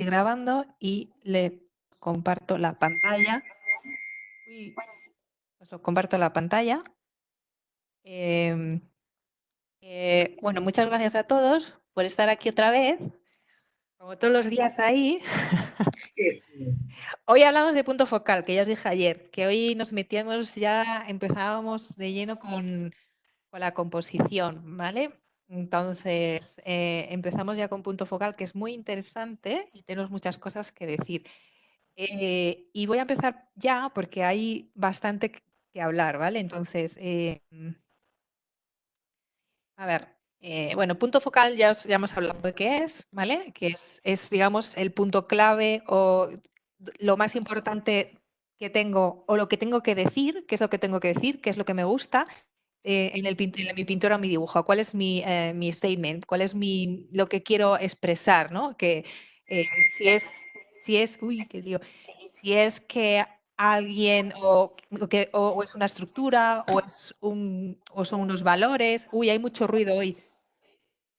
estoy grabando y le comparto la pantalla. Uy, os lo comparto la pantalla. Bueno, muchas gracias a todos por estar aquí otra vez, como todos los días ahí. Hoy hablamos de punto focal, que ya os dije ayer, que hoy nos metíamos ya, empezábamos de lleno con la composición, ¿vale? Entonces, empezamos ya con punto focal, que es muy interesante y tenemos muchas cosas que decir. Y voy a empezar ya porque hay bastante que hablar, ¿vale? Entonces, a ver, bueno, punto focal ya hemos hablado de qué es, ¿vale? Que es, digamos, el punto clave o lo más importante que tengo o lo que tengo que decir, qué es lo que tengo que decir, qué es lo que me gusta en mi pintura o mi dibujo, cuál es mi statement, cuál es lo que quiero expresar, ¿no? Que si es, uy, qué lío, si es que alguien o es una estructura o son unos valores. Uy, hay mucho ruido hoy.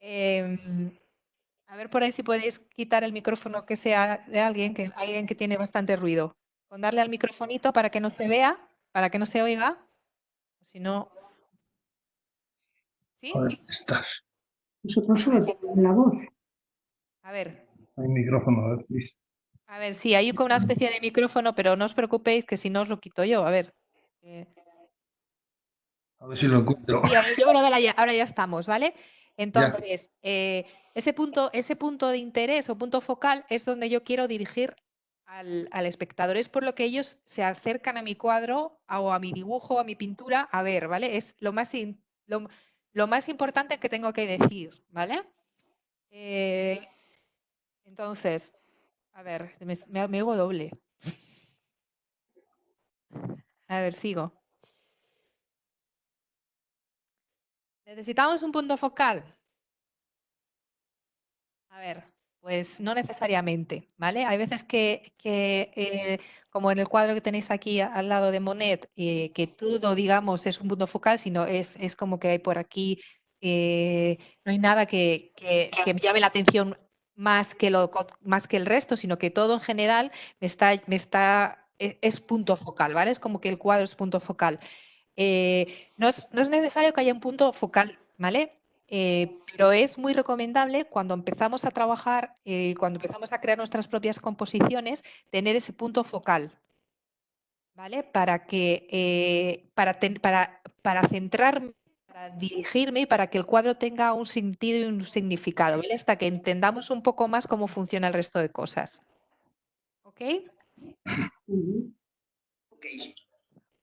A ver por ahí si podéis quitar el micrófono que sea de alguien que tiene bastante ruido. Con darle al microfonito para que no se vea, para que no se oiga. Si no. ¿Sí? A ver, estás. Nosotros solo tenemos la voz. A ver. Hay micrófono, a ver, dice. A ver, sí, hay como una especie de micrófono, pero no os preocupéis que si no os lo quito yo. A ver. A ver si lo encuentro. Sí, yo creo que ahora ya estamos, ¿vale? Ya. Entonces, ese punto de interés o punto focal es donde yo quiero dirigir al espectador. Es por lo que ellos se acercan a mi cuadro o a mi dibujo, a mi pintura, a ver, ¿vale? Es lo más importante que tengo que decir, ¿vale? Entonces, a ver, me hago doble. A ver, sigo. ¿Necesitamos un punto focal? A ver, pues no necesariamente, ¿vale? Hay veces que como en el cuadro que tenéis aquí al lado de Monet, que todo, digamos, es un punto focal, sino es como que hay por aquí, no hay nada que me llame la atención más más que el resto, sino que todo en general es punto focal, ¿vale? Es como que el cuadro es punto focal. No es necesario que haya un punto focal, ¿vale? Pero es muy recomendable cuando empezamos a trabajar, cuando empezamos a crear nuestras propias composiciones, tener ese punto focal, ¿vale? Para centrarme, para dirigirme y para que el cuadro tenga un sentido y un significado, ¿vale? Hasta que entendamos un poco más cómo funciona el resto de cosas. ¿Ok?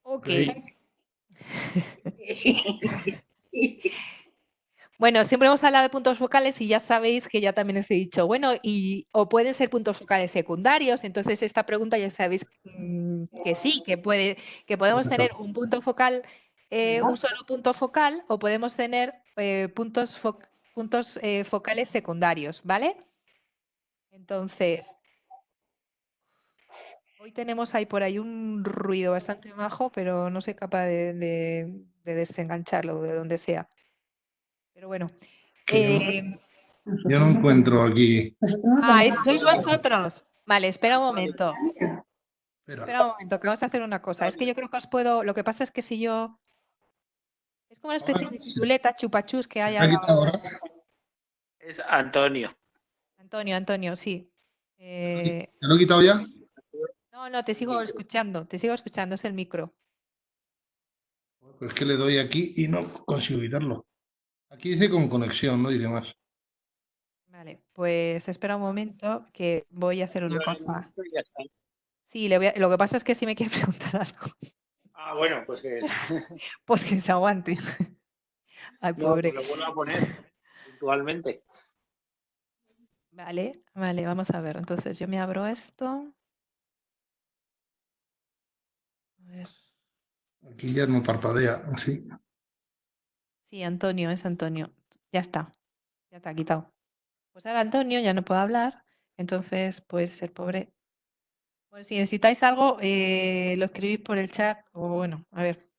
Ok. Bueno, siempre hemos hablado de puntos focales y ya sabéis que ya también os he dicho, bueno, o pueden ser puntos focales secundarios, entonces esta pregunta ya sabéis que sí, que podemos tener un punto focal, un solo punto focal, o podemos tener puntos focales secundarios, ¿vale? Entonces, hoy tenemos ahí por ahí un ruido bastante bajo, pero no soy capaz de desengancharlo de donde sea. Pero bueno. Yo no encuentro aquí. Sois vosotros. Vale, espera un momento. Espera un momento, que vamos a hacer una cosa. Es que yo creo que os puedo. Lo que pasa es que si yo. Es como una especie de chuleta chupachus que hay al lado. Es Antonio. Antonio, sí. ¿Te lo he quitado ya? No, te sigo escuchando. Es el micro. Pues es que le doy aquí y no consigo quitarlo. Aquí dice con conexión, no dice más. Vale, pues espera un momento que voy a hacer una cosa. Ya está. Sí, lo que pasa es que si me quiere preguntar algo, Ah, bueno, pues que. pues que se aguante. Ay, No, pobre. que lo vuelvo a poner puntualmente. Vale, vamos a ver. Entonces yo me abro esto. A ver. Aquí ya no parpadea, así. Sí, Antonio, es Antonio. Ya está quitado. Pues ahora Antonio ya no puede hablar, entonces pues el pobre. Bueno, si necesitáis algo, lo escribís por el chat o bueno, a ver.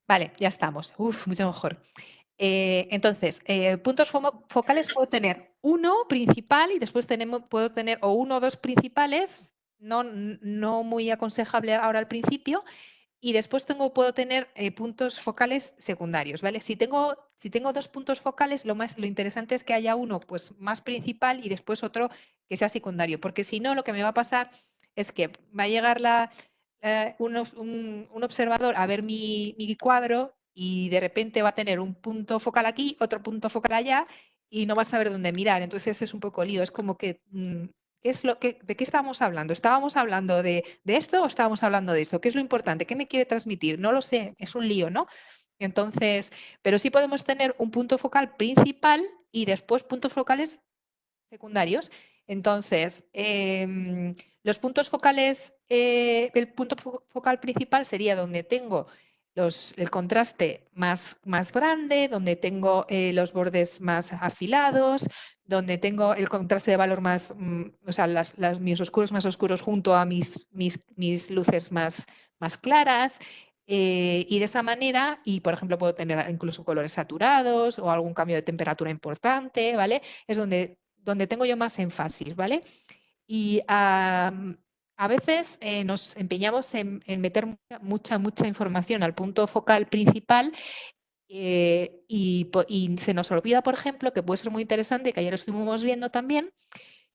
Vale, ya estamos. Uf, mucho mejor. Entonces, puntos focales puedo tener uno principal y después puedo tener o uno o dos principales, no muy aconsejable ahora al principio, y después puedo tener puntos focales secundarios, ¿vale? Si tengo 2 puntos focales, lo interesante es que haya uno pues, más principal y después otro que sea secundario, porque si no, lo que me va a pasar es que va a llegar un observador a ver mi cuadro y de repente va a tener un punto focal aquí, otro punto focal allá y no va a saber dónde mirar. Entonces es un poco lío, es como que... ¿de qué estábamos hablando? ¿Estábamos hablando de esto o estábamos hablando de esto? ¿Qué es lo importante? ¿Qué me quiere transmitir? No lo sé, es un lío, ¿no? Entonces, pero sí podemos tener un punto focal principal y después puntos focales secundarios. Entonces, los puntos focales, el punto focal principal sería donde tengo el contraste más grande, donde tengo los bordes más afilados, donde tengo el contraste de valor más, o sea, mis oscuros más oscuros junto a mis luces más claras. Y de esa manera, y por ejemplo, puedo tener incluso colores saturados o algún cambio de temperatura importante, ¿vale? Es donde tengo yo más énfasis, ¿vale? Y a veces nos empeñamos en meter mucha información al punto focal principal y se nos olvida, por ejemplo, que puede ser muy interesante, que ayer estuvimos viendo también,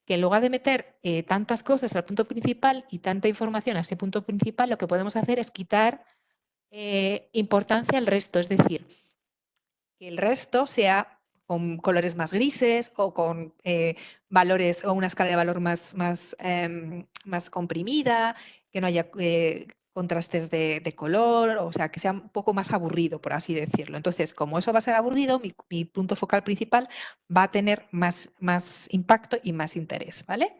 que en lugar de meter tantas cosas al punto principal y tanta información a ese punto principal, lo que podemos hacer es quitar importancia al resto, es decir, que el resto sea con colores más grises o con valores o una escala de valor más comprimida, que no haya contrastes de color, o sea, que sea un poco más aburrido, por así decirlo. Entonces, como eso va a ser aburrido, mi punto focal principal va a tener más impacto y más interés, ¿vale?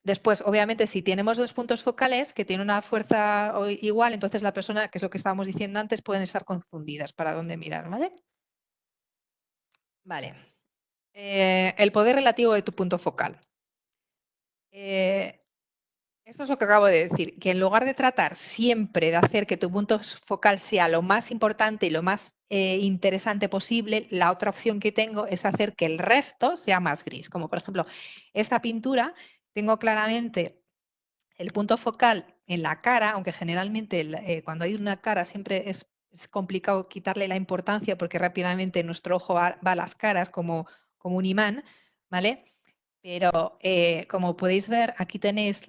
Después, obviamente, si tenemos 2 puntos focales que tienen una fuerza igual, entonces la persona, que es lo que estábamos diciendo antes, pueden estar confundidas para dónde mirar, ¿vale? Vale. El poder relativo de tu punto focal. Esto es lo que acabo de decir, que en lugar de tratar siempre de hacer que tu punto focal sea lo más importante y lo más interesante posible, la otra opción que tengo es hacer que el resto sea más gris. Como por ejemplo, esta pintura, tengo claramente el punto focal en la cara, aunque generalmente cuando hay una cara siempre es complicado quitarle la importancia porque rápidamente nuestro ojo va a las caras como un imán, ¿vale? Pero como podéis ver, aquí tenéis,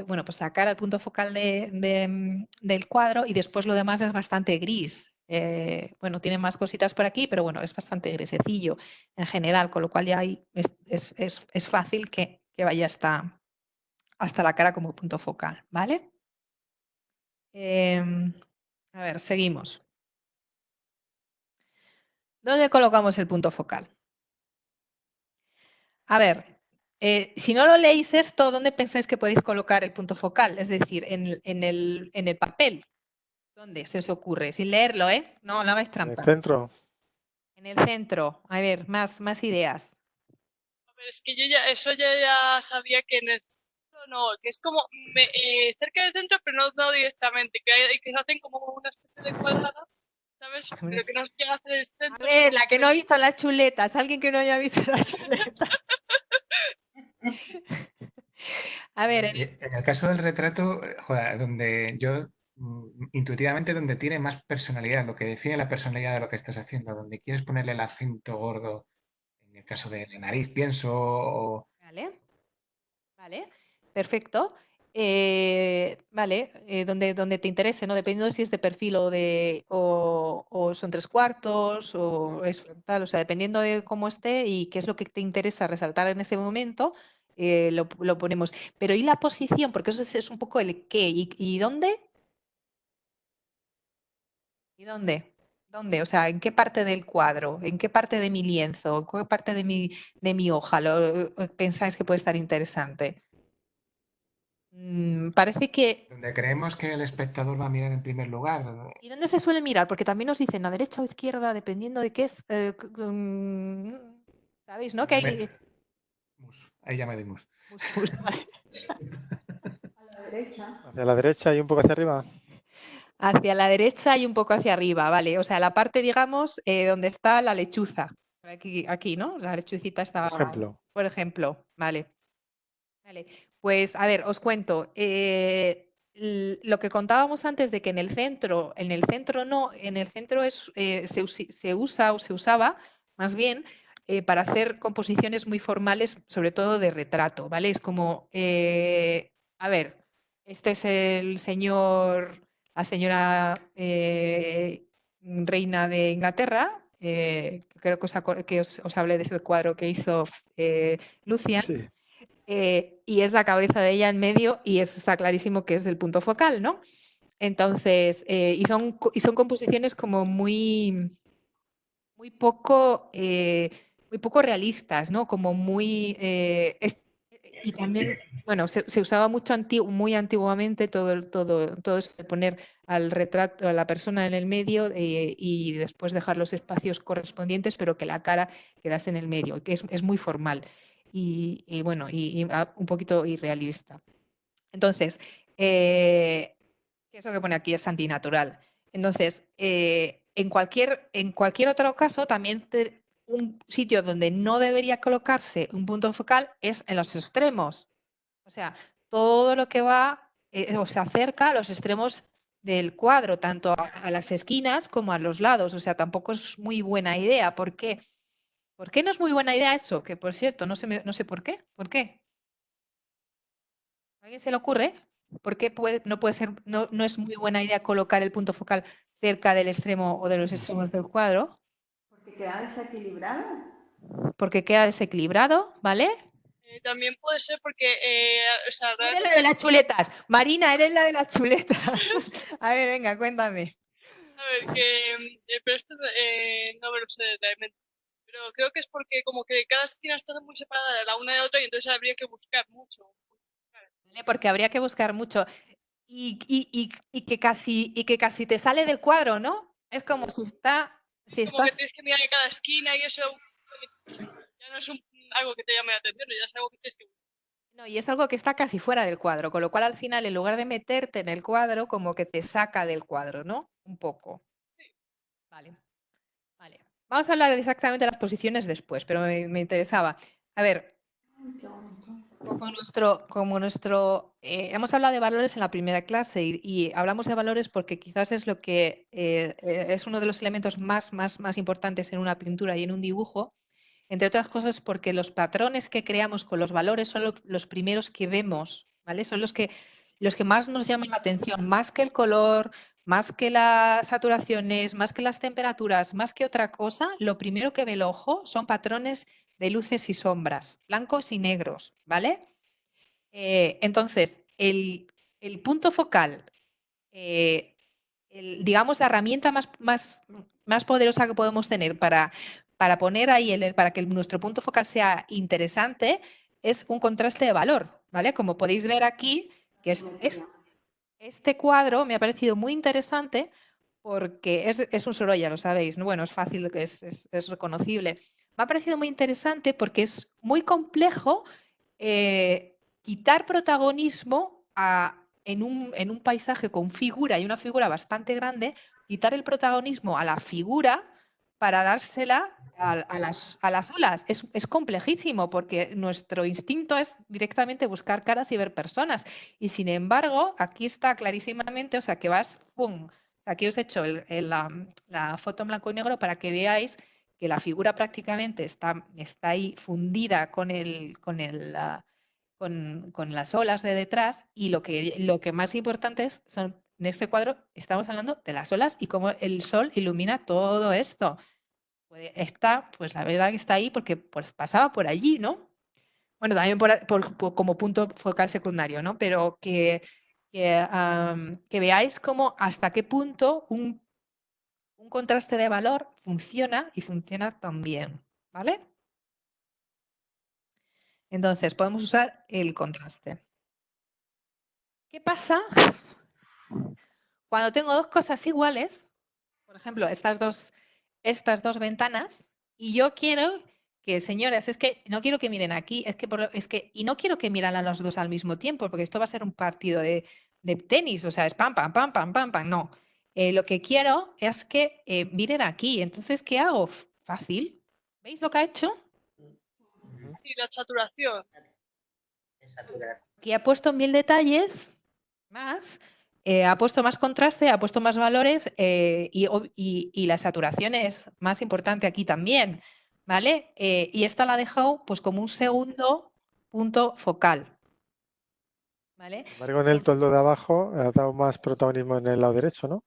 bueno, pues sacar el punto focal del cuadro y después lo demás es bastante gris. Bueno, tiene más cositas por aquí, pero bueno, es bastante grisecillo en general, con lo cual ya es fácil que vaya hasta la cara como punto focal, ¿vale? A ver, seguimos. ¿Dónde colocamos el punto focal? A ver, si no lo leéis esto, ¿dónde pensáis que podéis colocar el punto focal? Es decir, en el papel. ¿Dónde se os ocurre? Sin leerlo, ¿eh? No hagáis En trampa. el centro. En el centro. A ver, más ideas. A ver, es que yo ya sabía que en el centro no, que es como cerca del centro, pero no directamente, que se hacen como una especie de cuadrado, ¿sabes? Pero que no llega a hacer el A centro. ver, la que no ha visto las chuletas. ¿Alguien que no haya visto las chuletas? A ver, En el caso del retrato, joder, donde yo intuitivamente donde tiene más personalidad, lo que define la personalidad de lo que estás haciendo, donde quieres ponerle el acento gordo, en el caso de la nariz, pienso, o Vale, perfecto. Vale, donde te interese, ¿no? Dependiendo si es de perfil o son 3/4 o es frontal, o sea, dependiendo de cómo esté y qué es lo que te interesa resaltar en ese momento, lo ponemos. Pero ¿y la posición? Porque eso es un poco el qué. ¿Y dónde? ¿Y dónde? ¿Dónde? O sea, ¿en qué parte del cuadro? ¿En qué parte de mi lienzo? ¿En qué parte de mi hoja pensáis que puede estar interesante? Parece que... donde creemos que el espectador va a mirar en primer lugar. ¿Y dónde se suele mirar? Porque también nos dicen a derecha o izquierda, dependiendo de qué es. ¿Sabéis, no? Que hay... Ahí ya me dimos. A la derecha. Hacia la derecha y un poco hacia arriba. Hacia la derecha y un poco hacia arriba, vale. O sea, la parte, digamos, donde está la lechuza, Aquí, ¿no? La lechucita estaba, Por ejemplo. por ejemplo, vale. Vale, pues a ver, os cuento. Lo que contábamos antes de que en el centro no, en el centro se usa o se usaba más bien para hacer composiciones muy formales, sobre todo de retrato, ¿vale? Es como, a ver, este es el señor, la señora reina de Inglaterra. Creo que os hablé de ese cuadro que hizo Lucian. Sí. Y es la cabeza de ella en medio y está clarísimo que es el punto focal, ¿no? Entonces, y son composiciones como muy poco realistas, ¿no? Como y también, bueno, se usaba mucho muy antiguamente todo eso de poner al retrato, a la persona en el medio y después dejar los espacios correspondientes, pero que la cara quedase en el medio, que es muy formal y bueno, un poquito irrealista. Entonces, eso que pone aquí es antinatural. Entonces, en cualquier otro caso, también un sitio donde no debería colocarse un punto focal es en los extremos. O sea, todo lo que va o se acerca a los extremos del cuadro, tanto a las esquinas como a los lados. O sea, tampoco es muy buena idea. ¿Por qué? ¿Por qué no es muy buena idea eso? Que por cierto, no sé por qué. ¿Por qué? ¿A alguien se le ocurre? ¿Por qué no puede ser, no es muy buena idea colocar el punto focal cerca del extremo o de los extremos del cuadro? Porque queda desequilibrado. Porque queda desequilibrado, ¿vale? También puede ser porque, o sea, Eres la de las chuletas. Marina, eres la de las chuletas. A ver, venga, cuéntame. a ver, pero esto no me lo sé realmente. Pero creo que es porque como que cada esquina está muy separada la una de la otra y entonces habría que buscar mucho. ¿Vale? Porque habría que buscar mucho. Y que casi te sale del cuadro, ¿no? Es como si está. Si Como que estás. tienes que mirar en cada esquina y eso ya no es algo que te llame la atención, ya es algo que tienes que buscar. No, y es algo que está casi fuera del cuadro, con lo cual al final, en lugar de meterte en el cuadro, como que te saca del cuadro, ¿no? Un poco. Sí. Vale. Vale. Vamos a hablar exactamente de las posiciones después, pero me interesaba. A ver, hemos hablado de valores en la primera clase y hablamos de valores porque quizás es lo que es uno de los elementos más importantes en una pintura y en un dibujo. Entre otras cosas porque los patrones que creamos con los valores son los primeros que vemos, ¿vale? Son los que más nos llaman la atención, más que el color, más que las saturaciones, más que las temperaturas, más que otra cosa, lo primero que ve el ojo son patrones de luces y sombras, blancos y negros, ¿vale? Entonces, el punto focal, digamos, la herramienta más poderosa que podemos tener para poner ahí, para que nuestro punto focal sea interesante, es un contraste de valor, ¿vale? Como podéis ver aquí, que este cuadro me ha parecido muy interesante porque es un Sorolla, lo sabéis, ¿no? Bueno, es fácil, es reconocible. Me ha parecido muy interesante porque es muy complejo quitar protagonismo en un paisaje con figura y una figura bastante grande, quitar el protagonismo a la figura para dársela a las olas. Es complejísimo porque nuestro instinto es directamente buscar caras y ver personas. Y sin embargo, aquí está clarísimamente, o sea, que vas, ¡pum! Aquí os he hecho la foto en blanco y negro para que veáis que la figura prácticamente está ahí fundida con las olas de detrás y lo que más importante en este cuadro estamos hablando de las olas y cómo el sol ilumina todo esto. Pues la verdad que está ahí porque pues, pasaba por allí, ¿no? Bueno, también como punto focal secundario, ¿no? Pero que veáis cómo hasta qué punto un contraste de valor funciona y funciona tan bien, ¿vale? Entonces, podemos usar el contraste. ¿Qué pasa cuando tengo dos cosas iguales? Por ejemplo, estas dos ventanas, y yo quiero que, señoras, es que no quiero que miren aquí, y no quiero que miren a los dos al mismo tiempo, porque esto va a ser un partido de tenis, o sea, es pam, pam, pam, pam, pam, pam, no. Lo que quiero es que miren aquí. Entonces, ¿qué hago? Fácil. ¿Veis lo que ha hecho? Sí, la saturación. Aquí ha puesto 1000 detalles más, ha puesto más contraste, ha puesto más valores y la saturación es más importante aquí también, ¿vale? Y esta la ha dejado pues como un segundo punto focal, ¿vale? Sin embargo, en el toldo de abajo ha dado más protagonismo en el lado derecho, ¿no?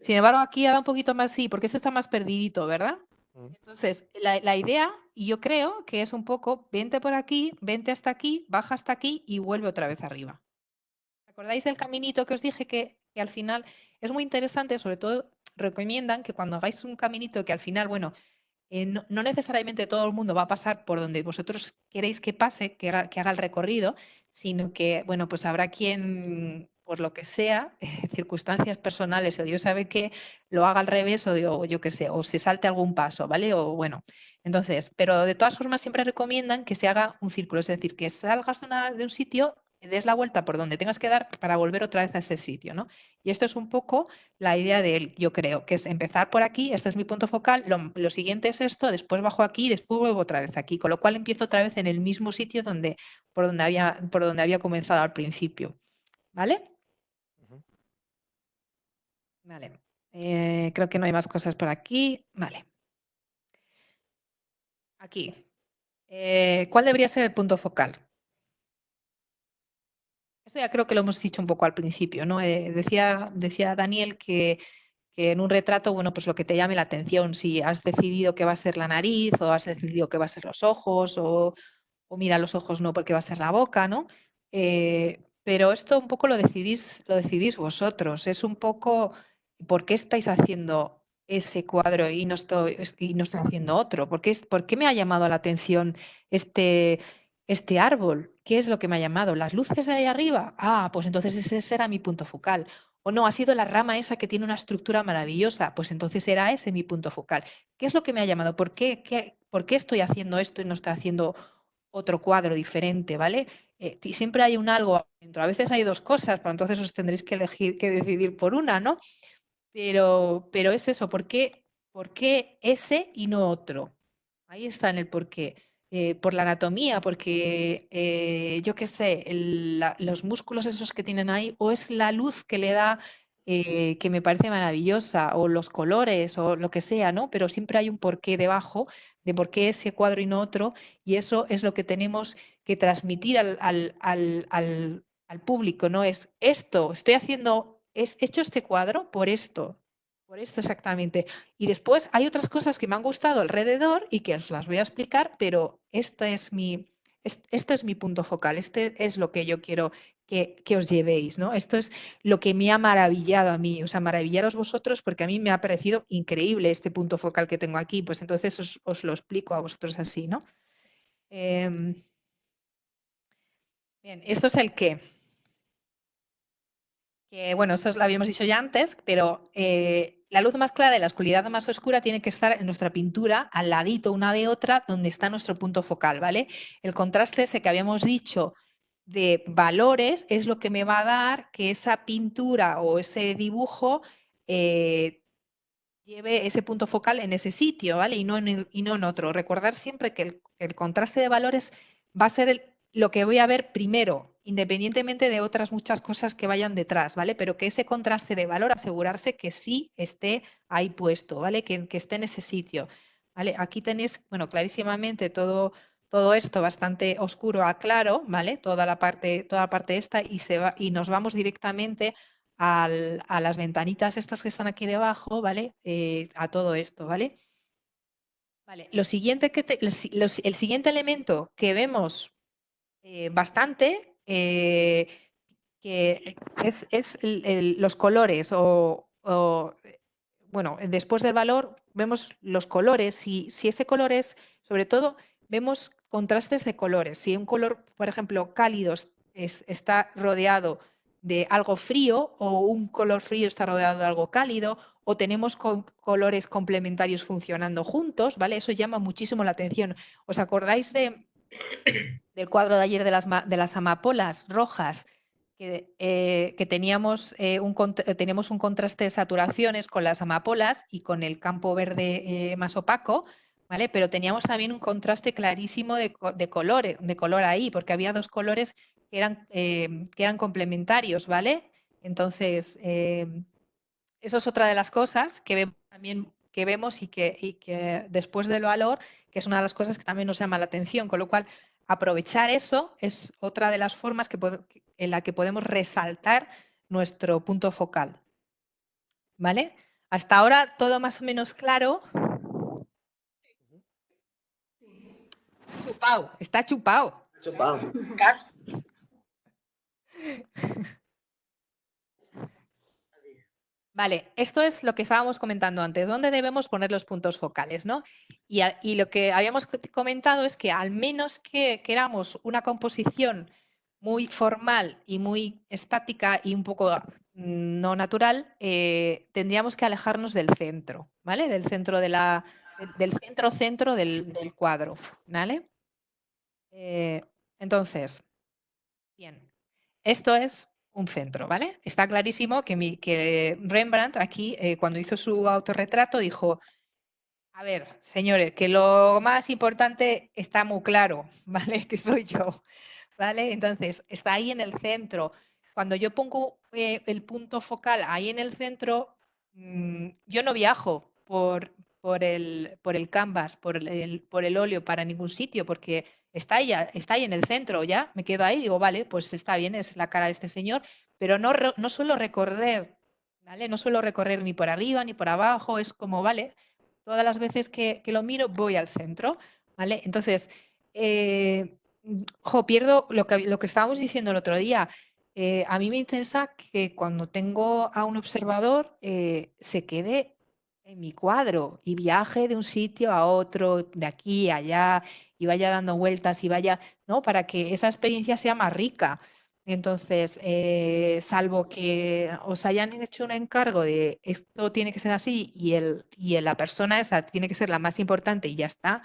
Sin embargo, aquí ha dado un poquito más, sí, porque ese está más perdidito, ¿verdad? Mm. Entonces, la idea, y yo creo que es un poco, vente por aquí, vente hasta aquí, baja hasta aquí y vuelve otra vez arriba. ¿Acordáis del caminito que os dije que al final es muy interesante? Sobre todo recomiendan que cuando hagáis un caminito que al final, bueno, no necesariamente todo el mundo va a pasar por donde vosotros queréis que pase, que haga el recorrido, sino que, bueno, pues habrá quien, por lo que sea, circunstancias personales o Dios sabe qué, lo haga al revés o yo qué sé, o se salte algún paso, ¿vale? O bueno, entonces, pero de todas formas siempre recomiendan que se haga un círculo, es decir, que salgas de un sitio, des la vuelta por donde tengas que dar para volver otra vez a ese sitio, ¿no? Y esto es un poco la idea de él, yo creo, que es empezar por aquí, este es mi punto focal, lo siguiente es esto, después bajo aquí, después vuelvo otra vez aquí, con lo cual empiezo otra vez en el mismo sitio por donde había comenzado al principio, ¿vale? Ujú. Vale, creo que no hay más cosas por aquí, vale. Aquí, ¿cuál debería ser el punto focal? Esto ya creo que lo hemos dicho un poco al principio, ¿no? Decía Daniel que en un retrato, bueno, pues lo que te llame la atención, si has decidido que va a ser la nariz o has decidido que va a ser los ojos o mira, los ojos no porque va a ser la boca, ¿no? Pero esto un poco lo decidís vosotros, es un poco por qué estáis haciendo ese cuadro y no estoy haciendo otro, ¿por qué me ha llamado la atención este árbol? ¿Qué es lo que me ha llamado? ¿Las luces de ahí arriba? Ah, pues entonces ese será mi punto focal. O no, ha sido la rama esa que tiene una estructura maravillosa, pues entonces era ese mi punto focal. ¿Qué es lo que me ha llamado? ¿Por qué estoy haciendo esto y no estoy haciendo otro cuadro diferente, ¿vale? Y siempre hay un algo dentro. A veces hay dos cosas, pero entonces os tendréis que decidir por una, ¿no? Pero es eso, ¿por qué ese y no otro? Ahí está en el porqué. Por la anatomía, porque yo qué sé, los músculos esos que tienen ahí, o es la luz que le da, que me parece maravillosa, o los colores, o lo que sea, ¿no? Pero siempre hay un porqué debajo de por qué ese cuadro y no otro, y eso es lo que tenemos que transmitir al público, ¿no? Es esto, he hecho este cuadro por esto exactamente. Y después hay otras cosas que me han gustado alrededor y que os las voy a explicar, pero esto es mi punto focal, este es lo que yo quiero que os llevéis, ¿no? Esto es lo que me ha maravillado a mí, o sea, maravillaros vosotros porque a mí me ha parecido increíble este punto focal que tengo aquí, pues entonces os lo explico a vosotros así, ¿no? Bien, esto es el qué. Que bueno, esto lo habíamos dicho ya antes, pero la luz más clara y la oscuridad más oscura tiene que estar en nuestra pintura al ladito una de otra donde está nuestro punto focal, ¿vale? El contraste ese que habíamos dicho de valores es lo que me va a dar que esa pintura o ese dibujo lleve ese punto focal en ese sitio, ¿vale? Y no en otro. Recordar siempre que el contraste de valores va a ser lo que voy a ver primero, independientemente de otras muchas cosas que vayan detrás, ¿vale? Pero que ese contraste de valor, asegurarse que sí esté ahí puesto, ¿vale? Que esté en ese sitio, ¿vale? Aquí tenéis, bueno, clarísimamente todo esto bastante oscuro a claro, ¿vale? Toda la parte esta y nos vamos directamente a las ventanitas estas que están aquí debajo, ¿vale? A todo esto, ¿vale? Vale, lo siguiente el siguiente elemento que vemos bastante, que es los colores bueno, después del valor vemos los colores, si ese color es, sobre todo, vemos contrastes de colores. Si un color, por ejemplo, cálido está rodeado de algo frío o un color frío está rodeado de algo cálido o tenemos colores complementarios funcionando juntos, ¿vale? Eso llama muchísimo la atención. ¿Os acordáis del cuadro de ayer de las amapolas rojas? Que teníamos un contraste de saturaciones con las amapolas y con el campo verde más opaco, ¿vale? Pero teníamos también un contraste clarísimo de color ahí, porque había dos colores que eran complementarios, ¿vale? Entonces, eso es otra de las cosas que vemos también y que después del valor, que es una de las cosas que también nos llama la atención, con lo cual aprovechar eso es otra de las formas en la que podemos resaltar nuestro punto focal. ¿Vale? Hasta ahora todo más o menos claro. Chupao, está chupao. Chupado. Vale, esto es lo que estábamos comentando antes, ¿dónde debemos poner los puntos focales, ¿no? Y lo que habíamos comentado es que al menos que queramos una composición muy formal y muy estática y un poco no natural, tendríamos que alejarnos del centro, ¿vale? Del centro del centro del cuadro, ¿vale? Entonces, bien, esto es un centro, ¿vale? Está clarísimo que Rembrandt aquí, cuando hizo su autorretrato, dijo, a ver, señores, que lo más importante está muy claro, ¿vale? Que soy yo, ¿vale? Entonces, está ahí en el centro. Cuando yo pongo el punto focal ahí en el centro, yo no viajo por el canvas, por el óleo para ningún sitio, porque está ahí en el centro, ya me quedo ahí, digo, vale, pues está bien, es la cara de este señor, pero no suelo recorrer, ¿vale? No suelo recorrer ni por arriba ni por abajo, es como, vale, todas las veces que lo miro voy al centro, ¿vale? Entonces, pierdo lo que estábamos diciendo el otro día. A mí me interesa que cuando tengo a un observador se quede en mi cuadro y viaje de un sitio a otro, de aquí a allá, y vaya dando vueltas y vaya, ¿no? Para que esa experiencia sea más rica. Entonces, salvo que os hayan hecho un encargo de esto tiene que ser así y la persona esa tiene que ser la más importante y ya está,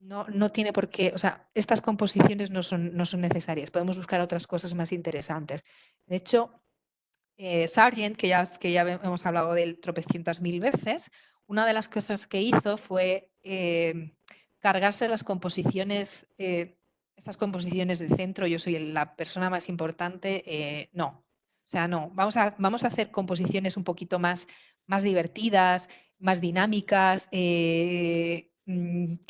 no tiene por qué, o sea, estas composiciones no son necesarias. Podemos buscar otras cosas más interesantes. De hecho, Sargent, que ya hemos hablado de él tropecientas mil veces, una de las cosas que hizo fue cargarse las composiciones, estas composiciones de centro, yo soy la persona más importante, no. O sea, no, vamos a hacer composiciones un poquito más divertidas, más dinámicas, que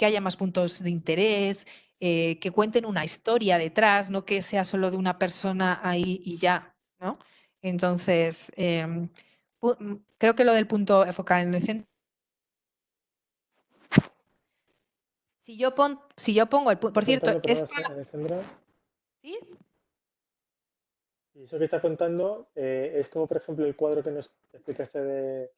haya más puntos de interés, que cuenten una historia detrás, no que sea solo de una persona ahí y ya, ¿no? Entonces, creo que lo del punto focal en el centro. Si yo pongo el punto, por cierto, Alessandra, ¿sí? y eso que estás contando es como, por ejemplo, el cuadro que nos explicaste de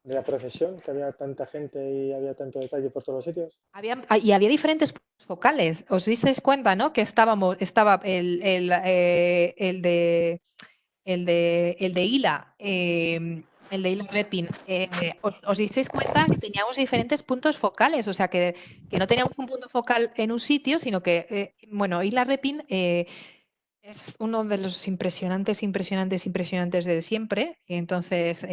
la procesión, que había tanta gente y había tanto detalle por todos los sitios. Había diferentes focales. Os disteis cuenta, ¿no? Que estaba el de Hila, el de Hila Repin. Os disteis cuenta que teníamos diferentes puntos focales, o sea que no teníamos un punto focal en un sitio, sino que, bueno, Hila Repin es uno de los impresionantes de siempre. Entonces,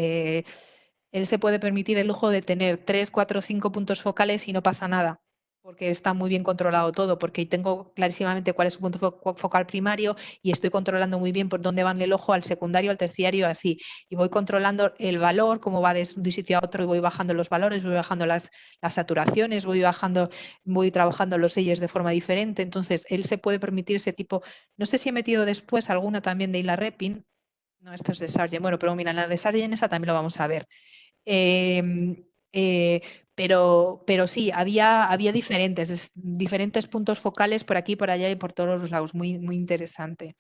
él se puede permitir el lujo de tener 3, 4, 5 puntos focales y no pasa nada, porque está muy bien controlado todo, porque tengo clarísimamente cuál es su punto focal primario y estoy controlando muy bien por dónde van el ojo al secundario, al terciario, así. Y voy controlando el valor, cómo va de un sitio a otro y voy bajando los valores, voy bajando las saturaciones, voy trabajando los sellos de forma diferente. Entonces, él se puede permitir ese tipo. No sé si he metido después alguna también de Hila Repin. No, esto es de Sargent. Bueno, pero mira, la de Sargent esa también lo vamos a ver. Pero sí, había diferentes puntos focales por aquí, por allá y por todos los lados. Muy, muy interesante.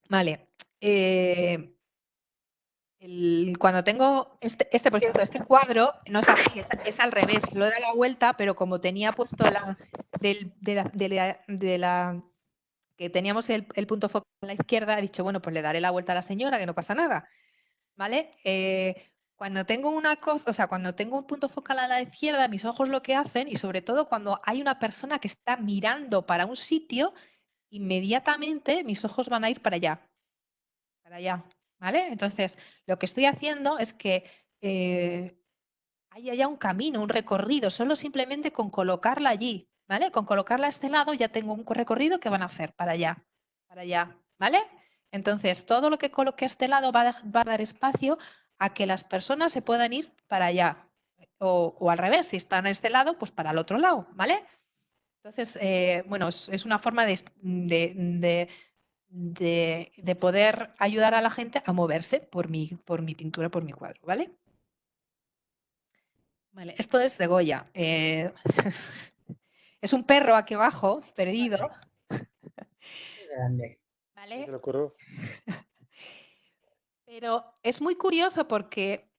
Vale. Cuando tengo por cierto, este cuadro no es así, es al revés. Lo da la vuelta, pero como tenía puesto que teníamos el punto focal a la izquierda, he dicho, bueno, pues le daré la vuelta a la señora, que no pasa nada. ¿Vale? Cuando tengo cuando tengo un punto focal a la izquierda, mis ojos lo que hacen, y sobre todo cuando hay una persona que está mirando para un sitio, inmediatamente mis ojos van a ir para allá. Para allá. ¿Vale? Entonces, lo que estoy haciendo es que hay ya un camino, un recorrido, solo simplemente con colocarla allí, ¿vale? Con colocarla a este lado ya tengo un recorrido que van a hacer para allá, ¿vale? Entonces, todo lo que coloque a este lado va a dar espacio a que las personas se puedan ir para allá. O al revés, si están a este lado, pues para el otro lado, ¿vale? Entonces, bueno, es una forma de poder ayudar a la gente a moverse por mi pintura, por mi cuadro, ¿vale? Vale, esto es de Goya. Es un perro aquí abajo, perdido, Grande. Se ¿vale? le ocurrió. Pero es muy curioso porque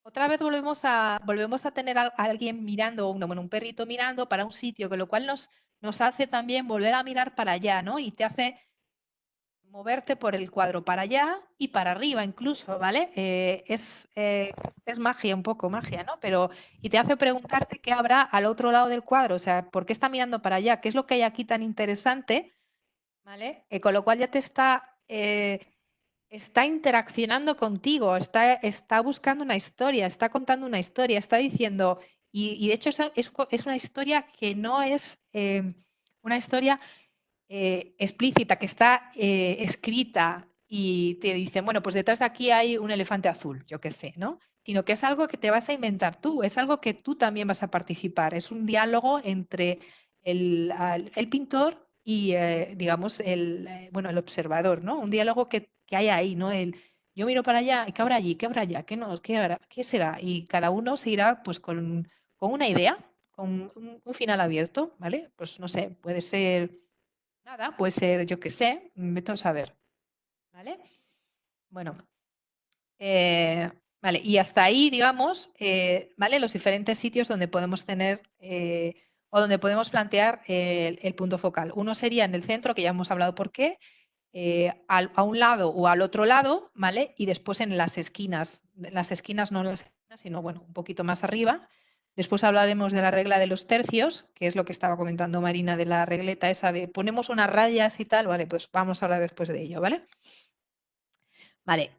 otra vez volvemos a tener a alguien mirando, un perrito mirando para un sitio, con lo cual nos hace también volver a mirar para allá, ¿no? Y te hace moverte por el cuadro para allá y para arriba incluso, ¿vale? Es magia, un poco magia, ¿no? Pero, y te hace preguntarte qué habrá al otro lado del cuadro, o sea, ¿por qué está mirando para allá? ¿Qué es lo que hay aquí tan interesante? ¿Vale? Con lo cual ya te está interaccionando contigo, está buscando una historia, está contando una historia, está diciendo, y de hecho es una historia que no es una historia explícita, que está escrita y te dicen, bueno, pues detrás de aquí hay un elefante azul, yo qué sé, ¿no? Sino que es algo que te vas a inventar tú, es algo que tú también vas a participar, es un diálogo entre el pintor y, digamos, el observador, ¿no? Un diálogo que hay ahí, ¿no? Yo miro para allá, ¿qué habrá allí? ¿Qué habrá allá? ¿Qué no? ¿Qué será? Y cada uno se irá pues con una idea, con un final abierto, ¿vale? Pues no sé, puede ser nada, puede ser, yo qué sé, vete a saber, ¿vale? Bueno, vale, y hasta ahí, digamos, ¿vale? Los diferentes sitios donde podemos tener o donde podemos plantear el punto focal. Uno sería en el centro, que ya hemos hablado por qué, a un lado o al otro lado, ¿vale? Y después en las esquinas no en las esquinas, sino, bueno, un poquito más arriba. Después hablaremos de la regla de los tercios, que es lo que estaba comentando Marina de la regleta esa de ponemos unas rayas y tal, vale, pues vamos a hablar después de ello, ¿vale? Vale,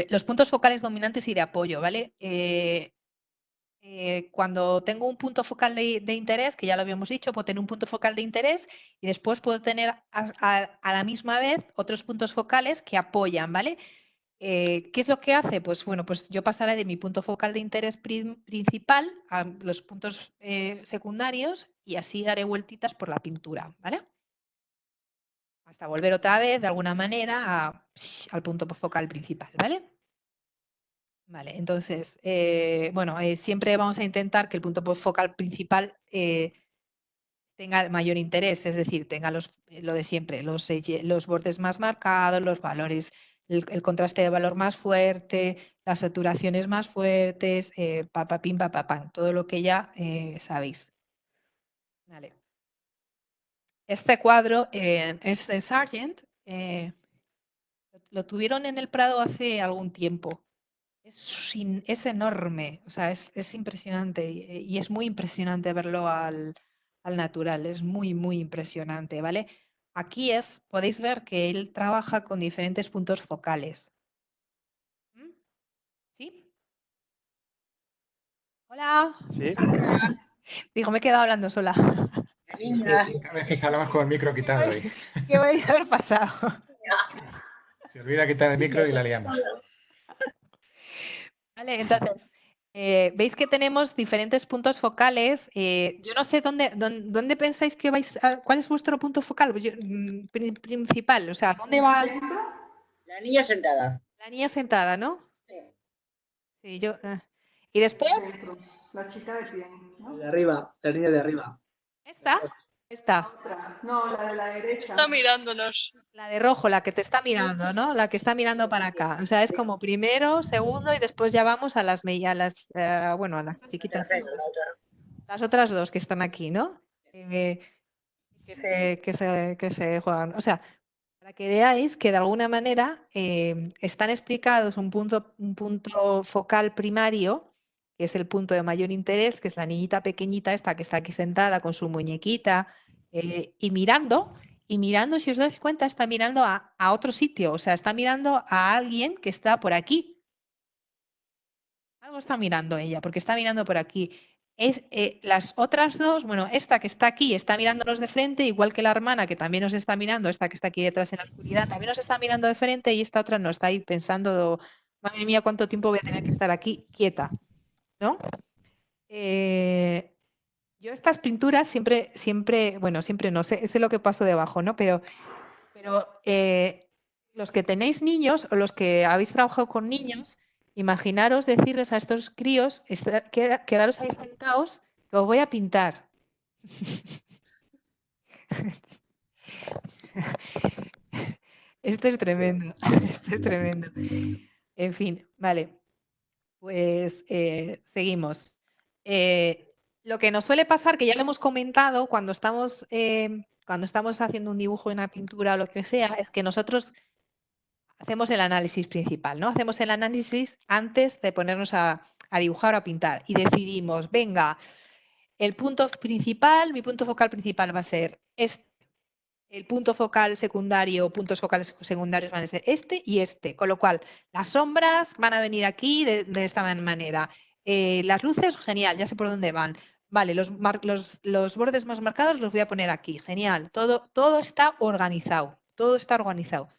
los puntos focales dominantes y de apoyo, ¿vale? Cuando tengo un punto focal de interés, que ya lo habíamos dicho, puedo tener un punto focal de interés y después puedo tener a la misma vez otros puntos focales que apoyan, ¿vale? ¿Qué es lo que hace? Pues bueno, pues yo pasaré de mi punto focal de interés principal a los puntos secundarios y así daré vueltitas por la pintura, ¿vale? Hasta volver otra vez, de alguna manera, al punto focal principal, ¿vale? Vale, entonces, bueno, siempre vamos a intentar que el punto focal principal tenga el mayor interés, es decir, tenga lo de siempre, los bordes más marcados, los valores, el contraste de valor más fuerte, las saturaciones más fuertes, papapim, papapam, todo lo que ya sabéis. Vale. Este cuadro es de Sargent, lo tuvieron en el Prado hace algún tiempo. Es enorme, o sea, es impresionante y es muy impresionante verlo al natural, es muy, muy impresionante, ¿vale? Aquí podéis ver que él trabaja con diferentes puntos focales. ¿Mm? ¿Sí? Hola. Sí. Digo, me he quedado hablando sola. Sí, a veces hablamos con el micro quitado y ¿Qué vais a haber pasado? se olvida quitar el micro y la liamos. Vale, entonces, veis que tenemos diferentes puntos focales. Yo no sé dónde pensáis que vais ¿cuál es vuestro punto focal? Pues principal, o sea, ¿dónde va La niña sentada. la niña sentada, no? Sí. Sí, yo. Y después, Centro, la chica de pie, ¿no? De arriba, la línea de arriba. esta, Otra. No, la de la derecha. Está mirándonos. la de rojo, la que te está mirando, ¿no? La que está mirando para acá. O sea, es como primero, segundo y después ya vamos a las bueno, a las chiquitas. Las otras dos que están aquí, ¿no? Que se juegan. O sea, para que veáis que de alguna manera están explicados un punto focal primario, que es el punto de mayor interés, que es la niñita pequeñita esta que está aquí sentada con su muñequita y mirando, si os dais cuenta, está mirando a otro sitio, o sea, está mirando a alguien que está por aquí. Algo está mirando ella, porque está mirando por aquí. Las otras dos, bueno, esta que está aquí está mirándonos de frente, igual que la hermana que también nos está mirando, esta que está aquí detrás en la oscuridad, también nos está mirando de frente y esta otra no está ahí pensando, madre mía, cuánto tiempo voy a tener que estar aquí quieta, ¿no? Yo estas pinturas siempre, bueno, siempre no sé lo que paso debajo, ¿no? Pero los que tenéis niños o los que habéis trabajado con niños, imaginaros decirles a estos críos, quedaros ahí sentados, que os voy a pintar. Esto es tremendo, esto es tremendo. En fin, vale, pues seguimos. Lo que nos suele pasar, que ya lo hemos comentado cuando estamos haciendo un dibujo, una pintura o lo que sea, es que nosotros hacemos el análisis principal, ¿no? Hacemos el análisis antes de ponernos a dibujar o a pintar y decidimos, venga, el punto principal, mi punto focal principal va a ser este. El punto focal secundario, puntos focales secundarios van a ser este y este, con lo cual las sombras van a venir aquí de esta manera. Las luces, genial, ya sé por dónde van. Vale, los bordes más marcados los voy a poner aquí, genial. Todo está organizado, todo está organizado.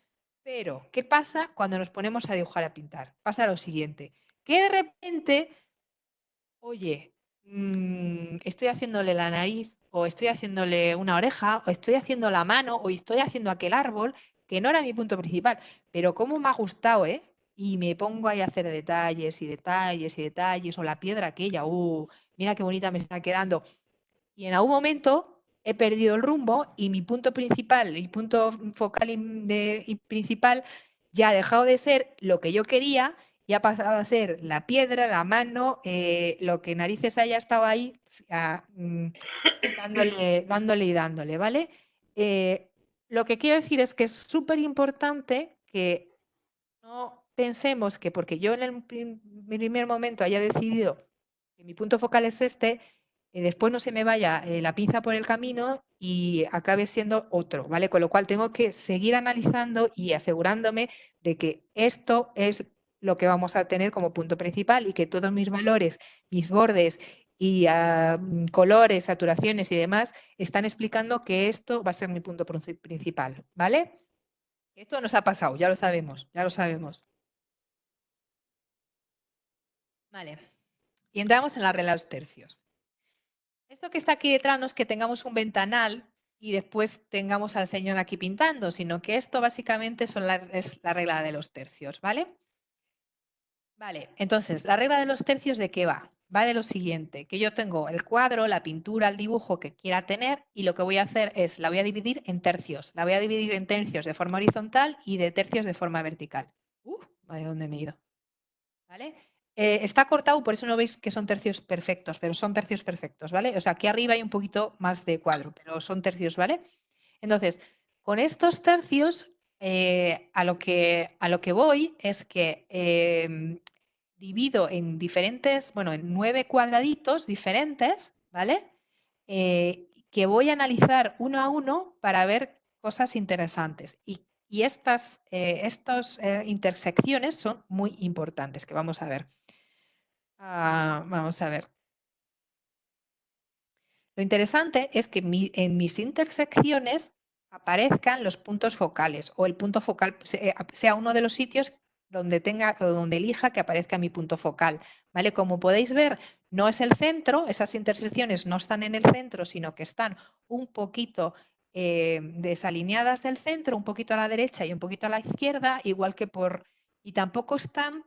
Pero, ¿qué pasa cuando nos ponemos a dibujar, a pintar? Pasa lo siguiente, que de repente, oye, estoy haciéndole la nariz, o estoy haciéndole una oreja, o estoy haciendo la mano, o estoy haciendo aquel árbol, que no era mi punto principal, pero cómo me ha gustado, ¿eh? Y me pongo ahí a hacer detalles y detalles y detalles, o la piedra aquella, mira qué bonita me está quedando. Y en algún momento he perdido el rumbo y mi punto principal, mi punto focal y principal ya ha dejado de ser lo que yo quería y ha pasado a ser la piedra, la mano, lo que narices haya estado ahí dándole y dándole, ¿vale? Lo que quiero decir es que es súper importante que no pensemos que porque yo en el primer momento haya decidido que mi punto focal es este, después no se me vaya la pinza por el camino y acabe siendo otro, ¿vale? Con lo cual tengo que seguir analizando y asegurándome de que esto es lo que vamos a tener como punto principal y que todos mis valores, mis bordes y colores, saturaciones y demás están explicando que esto va a ser mi punto principal, ¿vale? Esto nos ha pasado, ya lo sabemos, ya lo sabemos. Vale, y entramos en la regla de los tercios. Esto que está aquí detrás no es que tengamos un ventanal y después tengamos al señor aquí pintando, sino que esto básicamente es la regla de los tercios, ¿vale? Vale, entonces, ¿la regla de los tercios de qué va? Va de lo siguiente, que yo tengo el cuadro, la pintura, el dibujo que quiera tener y lo que voy a hacer es, la voy a dividir en tercios. La voy a dividir en tercios de forma horizontal y de tercios de forma vertical. Vale, ¿dónde me he ido? ¿Vale? Está cortado, por eso no veis que son tercios perfectos, pero son tercios perfectos, ¿vale? O sea, aquí arriba hay un poquito más de cuadro, pero son tercios, ¿vale? Entonces, con estos tercios, a lo que voy es que divido en diferentes, bueno, en 9 cuadraditos diferentes, ¿vale? Que voy a analizar uno a uno para ver cosas interesantes. Y estas intersecciones son muy importantes, que vamos a ver. Vamos a ver. Lo interesante es que en mis intersecciones aparezcan los puntos focales o el punto focal sea uno de los sitios donde tenga o donde elija que aparezca mi punto focal, ¿vale? Como podéis ver, no es el centro, esas intersecciones no están en el centro, sino que están un poquito desalineadas del centro, un poquito a la derecha y un poquito a la izquierda, igual que y tampoco están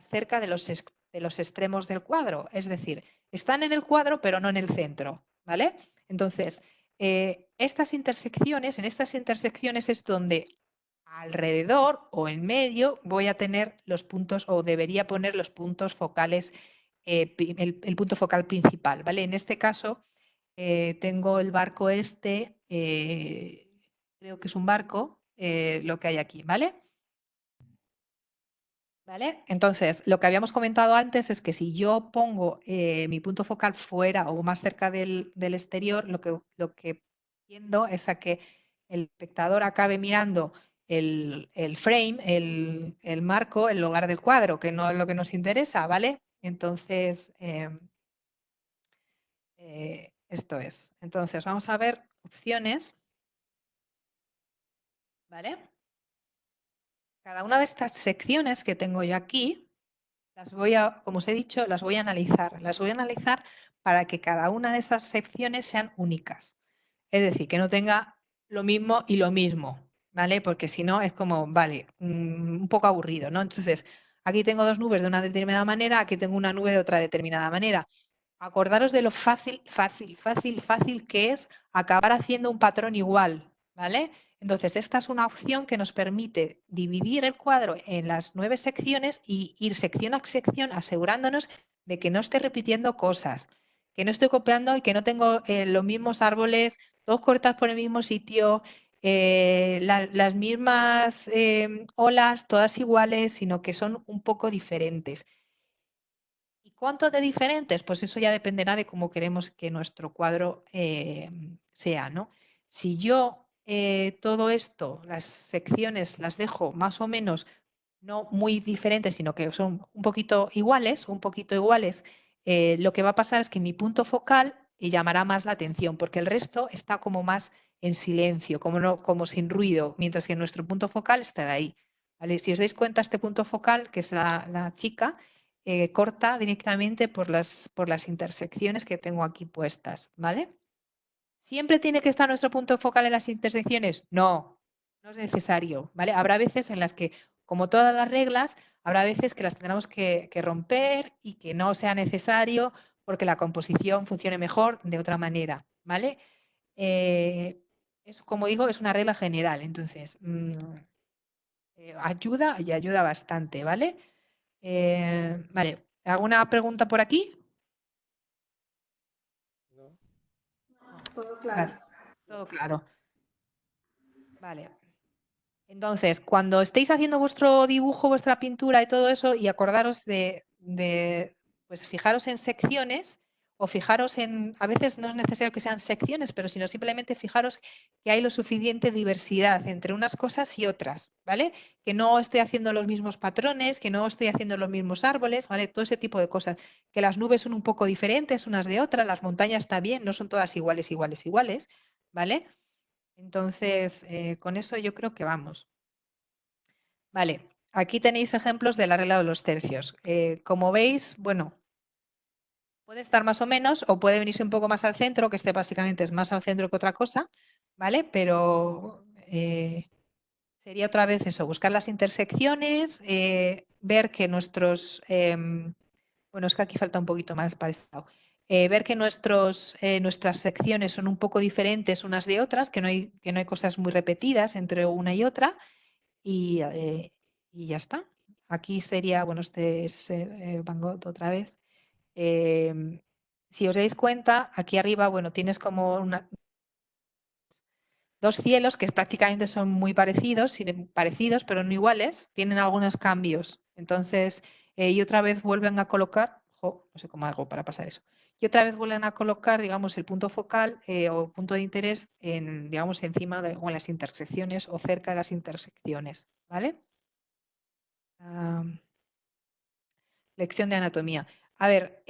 cerca de los extremos del cuadro, es decir, están en el cuadro pero no en el centro, ¿vale? Entonces, en estas intersecciones es donde alrededor o en medio voy a tener los puntos o debería poner los puntos focales, el punto focal principal, ¿vale? En este caso tengo el barco este, creo que es un barco, lo que hay aquí, ¿vale? ¿Vale? Entonces, lo que habíamos comentado antes es que si yo pongo mi punto focal fuera o más cerca del exterior, lo que tiendo es a que el espectador acabe mirando el frame, el marco, en lugar del cuadro, que no es lo que nos interesa, ¿vale? Entonces, esto es. Entonces, vamos a ver opciones. ¿Vale? Cada una de estas secciones que tengo yo aquí, las voy a, como os he dicho, las voy a analizar. Las voy a analizar para que cada una de esas secciones sean únicas. Es decir, que no tenga lo mismo y lo mismo, ¿vale? Porque si no es como, vale, un poco aburrido, ¿no? Entonces, aquí tengo dos nubes de una determinada manera, aquí tengo una nube de otra determinada manera. Acordaros de lo fácil que es acabar haciendo un patrón igual, ¿vale? Entonces, esta es una opción que nos permite dividir el cuadro en las 9 secciones y ir sección a sección asegurándonos de que no esté repitiendo cosas, que no estoy copiando y que no tengo los mismos árboles, todos cortados por el mismo sitio, las mismas olas, todas iguales, sino que son un poco diferentes. ¿Y cuánto de diferentes? Pues eso ya dependerá de cómo queremos que nuestro cuadro sea, ¿no? Si yo todo esto, las secciones las dejo más o menos no muy diferentes, sino que son un poquito iguales, lo que va a pasar es que mi punto focal llamará más la atención, porque el resto está como más en silencio, como sin ruido, mientras que nuestro punto focal estará ahí. ¿Vale? Si os dais cuenta, este punto focal, que es la chica, corta directamente por las intersecciones que tengo aquí puestas, ¿vale? ¿Siempre tiene que estar nuestro punto focal en las intersecciones? No, no es necesario, ¿vale? Habrá veces en las que, como todas las reglas, habrá veces que las tendremos que romper y que no sea necesario porque la composición funcione mejor de otra manera, ¿vale? Eso, como digo, es una regla general, entonces ayuda y ayuda bastante, ¿vale? Vale, ¿alguna pregunta por aquí? ¿no? Todo claro. Vale, todo claro. Vale. Entonces, cuando estéis haciendo vuestro dibujo, vuestra pintura y todo eso, y acordaros pues fijaros en secciones o fijaros a veces no es necesario que sean secciones, pero sino simplemente fijaros que hay lo suficiente diversidad entre unas cosas y otras, ¿vale? Que no estoy haciendo los mismos patrones, que no estoy haciendo los mismos árboles, ¿vale? Todo ese tipo de cosas. Que las nubes son un poco diferentes unas de otras, las montañas también, no son todas iguales, ¿vale? Entonces, con eso yo creo que vamos. Vale, aquí tenéis ejemplos de la regla de los tercios. Como veis, bueno, puede estar más o menos o puede venirse un poco más al centro, que este básicamente es más al centro que otra cosa, ¿vale? Pero sería otra vez eso, buscar las intersecciones, ver que bueno, es que aquí falta un poquito más para este lado. Ver que nuestras secciones son un poco diferentes unas de otras, que no hay cosas muy repetidas entre una y otra y ya está. Aquí sería, bueno, este es Van Gogh otra vez. Si os dais cuenta, aquí arriba, bueno, tienes como dos cielos que prácticamente son muy parecidos, pero no iguales, tienen algunos cambios. Entonces, y otra vez vuelven a colocar, no sé cómo hago para pasar eso, y otra vez vuelven a colocar, digamos, el punto focal o punto de interés digamos, encima o en las intersecciones o cerca de las intersecciones, ¿vale? Lección de anatomía. A ver,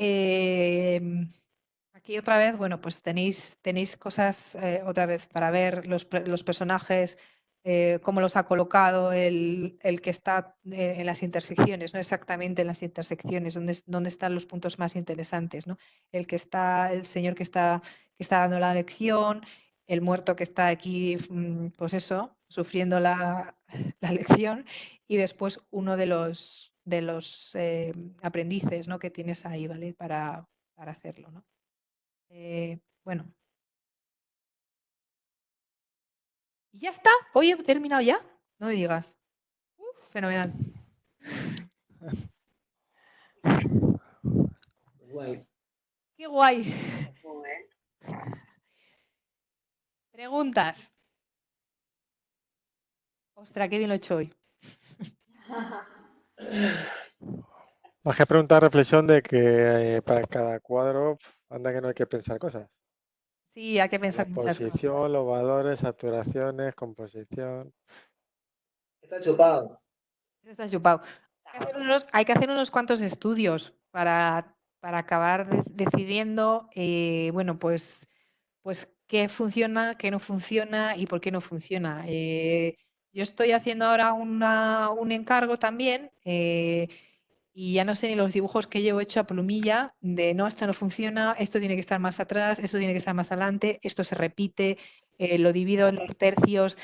aquí otra vez, bueno, pues tenéis cosas otra vez para ver los personajes, cómo los ha colocado el que está en las intersecciones, no exactamente en las intersecciones, donde están los puntos más interesantes, ¿no? El señor que está dando la lección, el muerto que está aquí, pues eso, sufriendo la lección, y después uno de los aprendices, ¿no? que tienes ahí, ¿vale? Para hacerlo, ¿no? Bueno. ¿Y ya está? ¿Hoy he terminado ya? No me digas. Fenomenal. Guay. Qué guay. Joder. Preguntas. Ostras, qué bien lo he hecho hoy. Más que preguntar, reflexión de que para cada cuadro, anda que no hay que pensar cosas. Sí, hay que La pensar muchas cosas. posición, los valores, saturaciones, composición. Está chupado. Eso está chupado. Hay que hacer unos cuantos estudios para acabar decidiendo, bueno, pues qué funciona, qué no funciona y por qué no funciona. Yo estoy haciendo ahora un encargo también y ya no sé ni los dibujos que llevo hecho a plumilla de no, esto no funciona, esto tiene que estar más atrás, esto tiene que estar más adelante, esto se repite, lo divido en los tercios.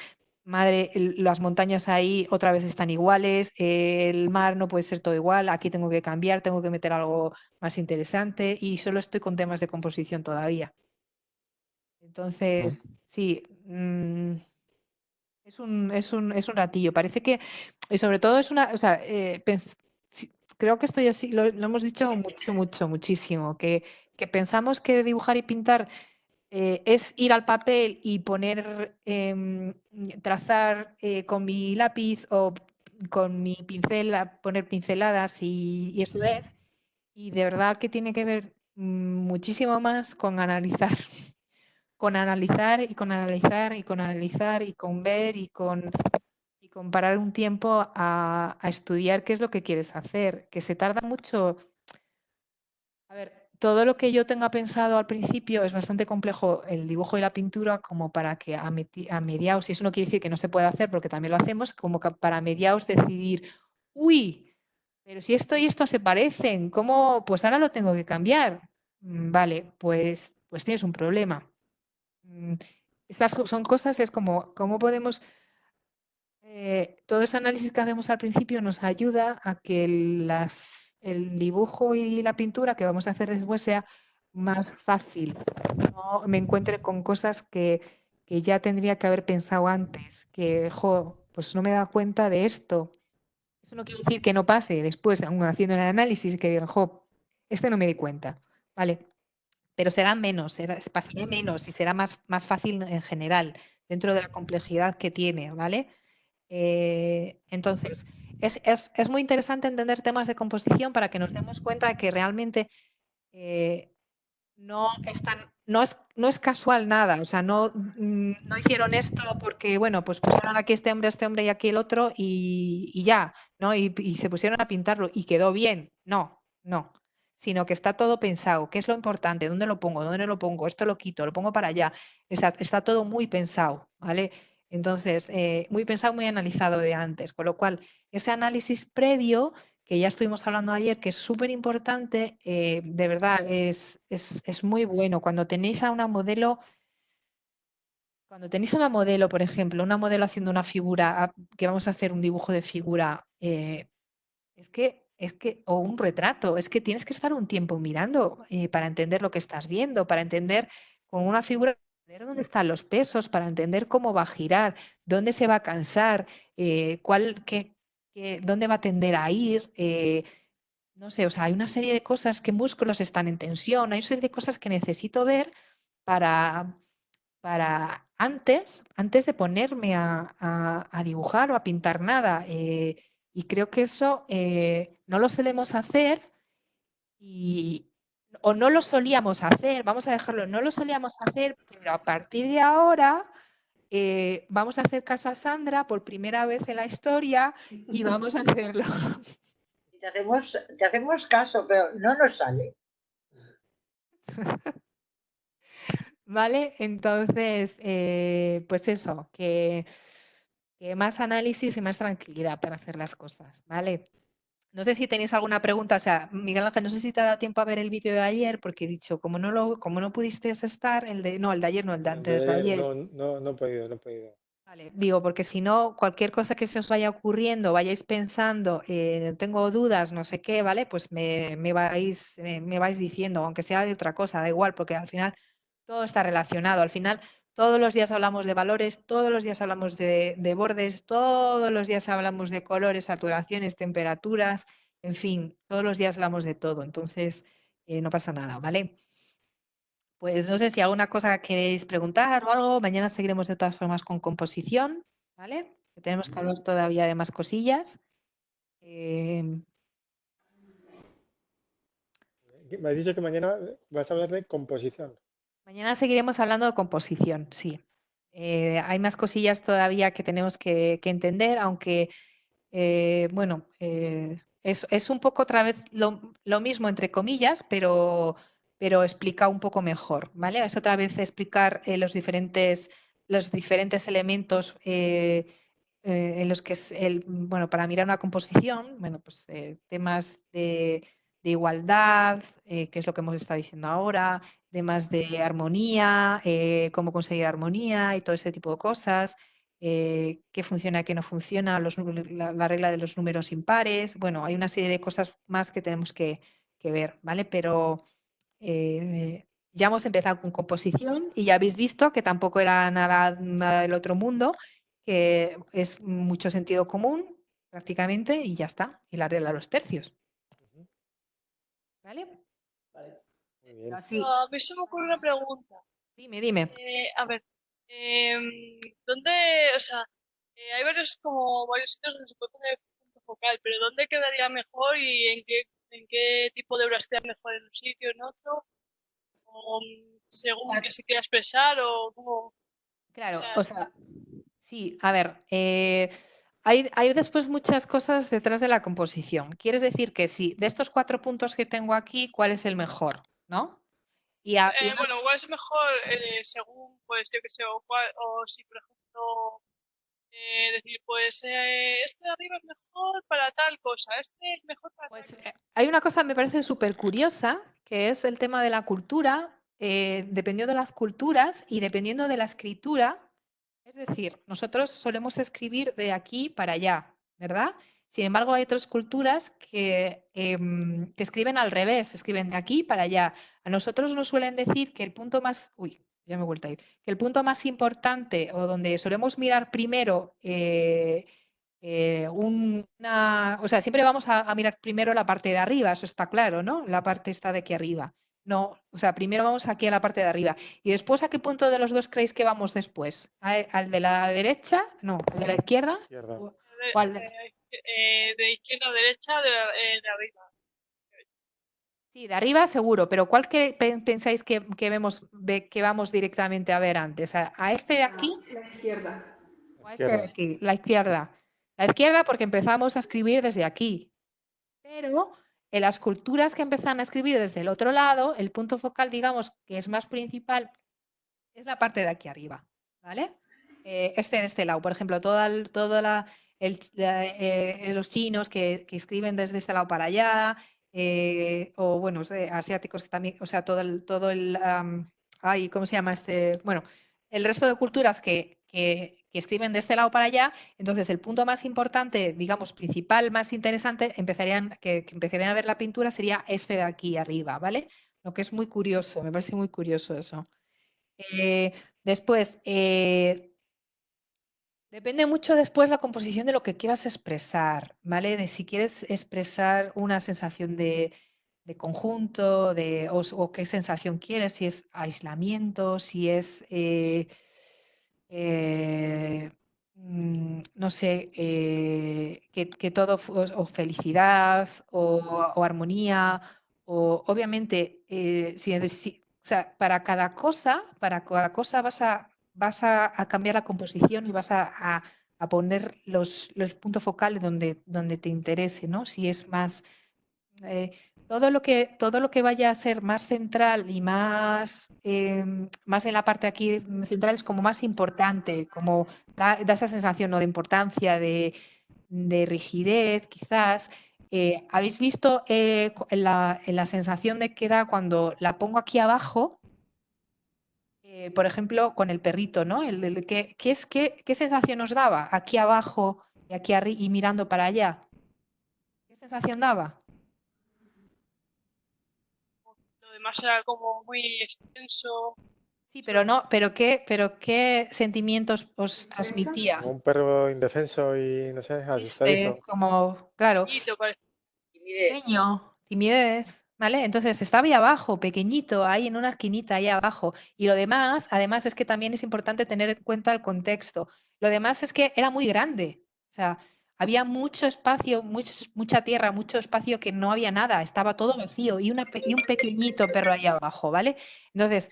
Madre, las montañas ahí otra vez están iguales, el mar no puede ser todo igual, aquí tengo que cambiar, tengo que meter algo más interesante y solo estoy con temas de composición todavía. Entonces, sí, es un ratillo. Parece que, y sobre todo es una, o sea, creo que estoy así, lo hemos dicho muchísimo, que pensamos que dibujar y pintar es ir al papel y poner, trazar con mi lápiz o con mi pincel, poner pinceladas y eso es. Y de verdad que tiene que ver muchísimo más con analizar, con analizar y con analizar y con analizar y con ver y con parar un tiempo a estudiar qué es lo que quieres hacer, que se tarda mucho. A ver, todo lo que yo tenga pensado al principio es bastante complejo, el dibujo y la pintura, como para que a mediados, y eso no quiere decir que no se pueda hacer, porque también lo hacemos, como que para mediados decidir, uy, pero si esto y esto se parecen, ¿cómo? Pues ahora lo tengo que cambiar. Vale, pues tienes un problema. Estas son cosas, es como, ¿cómo podemos todo ese análisis que hacemos al principio nos ayuda a que el dibujo y la pintura que vamos a hacer después sea más fácil. No me encuentre con cosas que ya tendría que haber pensado antes, que, pues no me he dado cuenta de esto. Eso no quiere decir que no pase después, aún haciendo el análisis, que diga, este no me di cuenta, ¿vale? Pero será menos, pasará menos y será más fácil en general, dentro de la complejidad que tiene, ¿vale? Entonces, es muy interesante entender temas de composición para que nos demos cuenta de que realmente no es casual nada. O sea, no hicieron esto porque, bueno, pues pusieron aquí este hombre y aquí el otro y ya, ¿no? Y se pusieron a pintarlo y quedó bien. No, no. Sino que está todo pensado. ¿Qué es lo importante? ¿Dónde lo pongo? ¿Dónde no lo pongo? Esto lo quito, lo pongo para allá. Está todo muy pensado, ¿vale? Entonces, muy pensado, muy analizado de antes. Con lo cual, ese análisis previo, que ya estuvimos hablando ayer, que es súper importante, de verdad, es muy bueno. Cuando tenéis una modelo, por ejemplo, una modelo haciendo una figura, que vamos a hacer un dibujo de figura, o un retrato, es que tienes que estar un tiempo mirando para entender lo que estás viendo, para entender con una figura, entender dónde están los pesos, para entender cómo va a girar, dónde se va a cansar, dónde va a tender a ir. No sé, o sea, hay una serie de cosas, qué músculos están en tensión, hay una serie de cosas que necesito ver para, antes de ponerme a dibujar o a pintar nada. Y creo que eso no lo solemos hacer o no lo solíamos hacer, vamos a dejarlo, no lo solíamos hacer, pero a partir de ahora vamos a hacer caso a Sandra por primera vez en la historia y vamos a hacerlo. Te hacemos caso, pero no nos sale. ¿Vale? Entonces, pues eso, que más análisis y más tranquilidad para hacer las cosas, ¿vale? No sé si tenéis alguna pregunta, o sea, Miguel Ángel, no sé si te ha dado tiempo a ver el vídeo de ayer, porque he dicho, como no pudiste estar, el de ayer, no, el de antes de ayer. No he podido. Vale, digo, porque si no, cualquier cosa que se os vaya ocurriendo, vayáis pensando, tengo dudas, no sé qué, ¿vale? Pues me vais diciendo, aunque sea de otra cosa, da igual, porque al final todo está relacionado. Al final, todos los días hablamos de valores, todos los días hablamos de bordes, todos los días hablamos de colores, saturaciones, temperaturas, en fin, todos los días hablamos de todo. Entonces, no pasa nada, ¿vale? Pues no sé si alguna cosa queréis preguntar o algo. Mañana seguiremos de todas formas con composición, ¿vale? Que tenemos que hablar todavía de más cosillas. Me has dicho que mañana vas a hablar de composición. Mañana seguiremos hablando de composición, sí. Hay más cosillas todavía que tenemos que entender, aunque, bueno, Es un poco otra vez lo mismo, entre comillas, pero explicado un poco mejor, ¿vale? Es otra vez explicar los diferentes elementos en los que bueno, para mirar una composición, bueno, pues temas de igualdad, que es lo que hemos estado diciendo ahora, temas de armonía, cómo conseguir armonía y todo ese tipo de cosas, qué funciona, qué no funciona, la regla de los números impares. Bueno, hay una serie de cosas más que tenemos que ver, ¿vale? Pero ya hemos empezado con composición y ya habéis visto que tampoco era nada del otro mundo, que es mucho sentido común prácticamente y ya está. Y la regla de los tercios, Ujú. ¿vale? Vale. Muy bien. Así, A mí se me ocurre una pregunta. dime. A ver, ¿dónde, o sea, hay varios sitios donde se puede poner punto focal, pero ¿dónde quedaría mejor y en qué tipo de obras queda mejor en un sitio, en otro? O según que se quiera expresar o como, Claro, sea, o sea, sí, a ver, hay después muchas cosas detrás de la composición. Quieres decir que sí, de estos 4 puntos que tengo aquí, ¿cuál es el mejor? ¿No? bueno, igual es mejor según, pues yo que sé, o si por ejemplo decir, pues este de arriba es mejor para tal cosa, este es mejor para Pues tal cosa. hay una cosa que me parece súper curiosa, que es el tema de la cultura, dependiendo de las culturas y dependiendo de la escritura. Es decir, nosotros solemos escribir de aquí para allá, ¿verdad? Sin embargo, hay otras culturas que escriben al revés, escriben de aquí para allá. A nosotros nos suelen decir que el punto más, uy, ya me he vuelto a ir, que el punto más importante o donde solemos mirar primero o sea, siempre vamos a mirar primero la parte de arriba, eso está claro, ¿no? La parte está de aquí arriba. No, o sea, primero vamos aquí a la parte de arriba. ¿Y después a qué punto de los dos creéis que vamos después? ¿Al de la derecha? No, ¿al de la izquierda? Izquierda. ¿O al de... De izquierda a derecha, de arriba. Sí, de arriba seguro, pero ¿cuál pensáis que vamos directamente a ver antes? ¿A este de aquí La izquierda. o a este de Izquierda. aquí? La izquierda. La izquierda porque empezamos a escribir desde aquí. Pero en las culturas que empiezan a escribir desde el otro lado, el punto focal, digamos, que es más principal, es la parte de aquí arriba, ¿vale? De este lado, por ejemplo, los chinos que escriben desde este lado para allá, o bueno, asiáticos que también, o sea, ay, ¿cómo se llama este? Bueno, el resto de culturas que escriben de este lado para allá, entonces el punto más importante, digamos, principal, más interesante, que empezarían a ver la pintura sería este de aquí arriba, ¿vale? Lo que es muy curioso, me parece muy curioso eso. Después, depende mucho después la composición de lo que quieras expresar, ¿vale? De si quieres expresar una sensación de conjunto, o qué sensación quieres, si es aislamiento, si es, no sé, que todo, o felicidad, o armonía, o obviamente, o sea, para cada cosa vas a cambiar la composición y vas a poner los puntos focales donde te interese, ¿no? Si es más, eh, todo lo que vaya a ser más central y más en la parte aquí central es como más importante, como da esa sensación, ¿no? De importancia, de rigidez, quizás. ¿Habéis visto en la sensación de que da cuando la pongo aquí abajo? Por ejemplo, con el perrito, ¿no? ¿Qué sensación nos daba? Aquí abajo y aquí arriba y mirando para allá. ¿Qué sensación daba? Lo demás era como muy extenso. Sí, pero no, pero ¿qué sentimientos os transmitía? Como un perro indefenso y, no sé, asustadizo. Como, claro, Poquito, parece. pequeño, timidez, ¿vale? Entonces estaba ahí abajo, pequeñito, ahí en una esquinita, ahí abajo. Y lo demás, además, es que también es importante tener en cuenta el contexto. Lo demás es que era muy grande. O sea, había mucho espacio, mucha tierra, mucho espacio que no había nada, estaba todo vacío y un pequeñito perro ahí abajo, ¿vale? Entonces,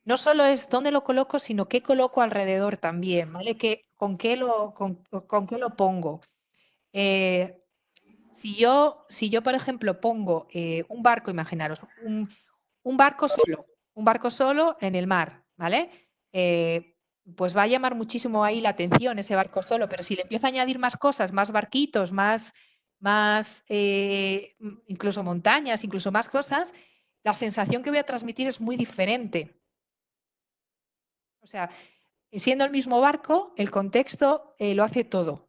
no solo es dónde lo coloco, sino qué coloco alrededor también, ¿vale? ¿Con qué lo pongo? Eh, Si yo, por ejemplo, pongo un barco, imaginaros, un barco solo en el mar, ¿vale? Pues va a llamar muchísimo ahí la atención ese barco solo, pero si le empiezo a añadir más cosas, más barquitos, más incluso montañas, incluso más cosas, la sensación que voy a transmitir es muy diferente. O sea, siendo el mismo barco, el contexto lo hace todo.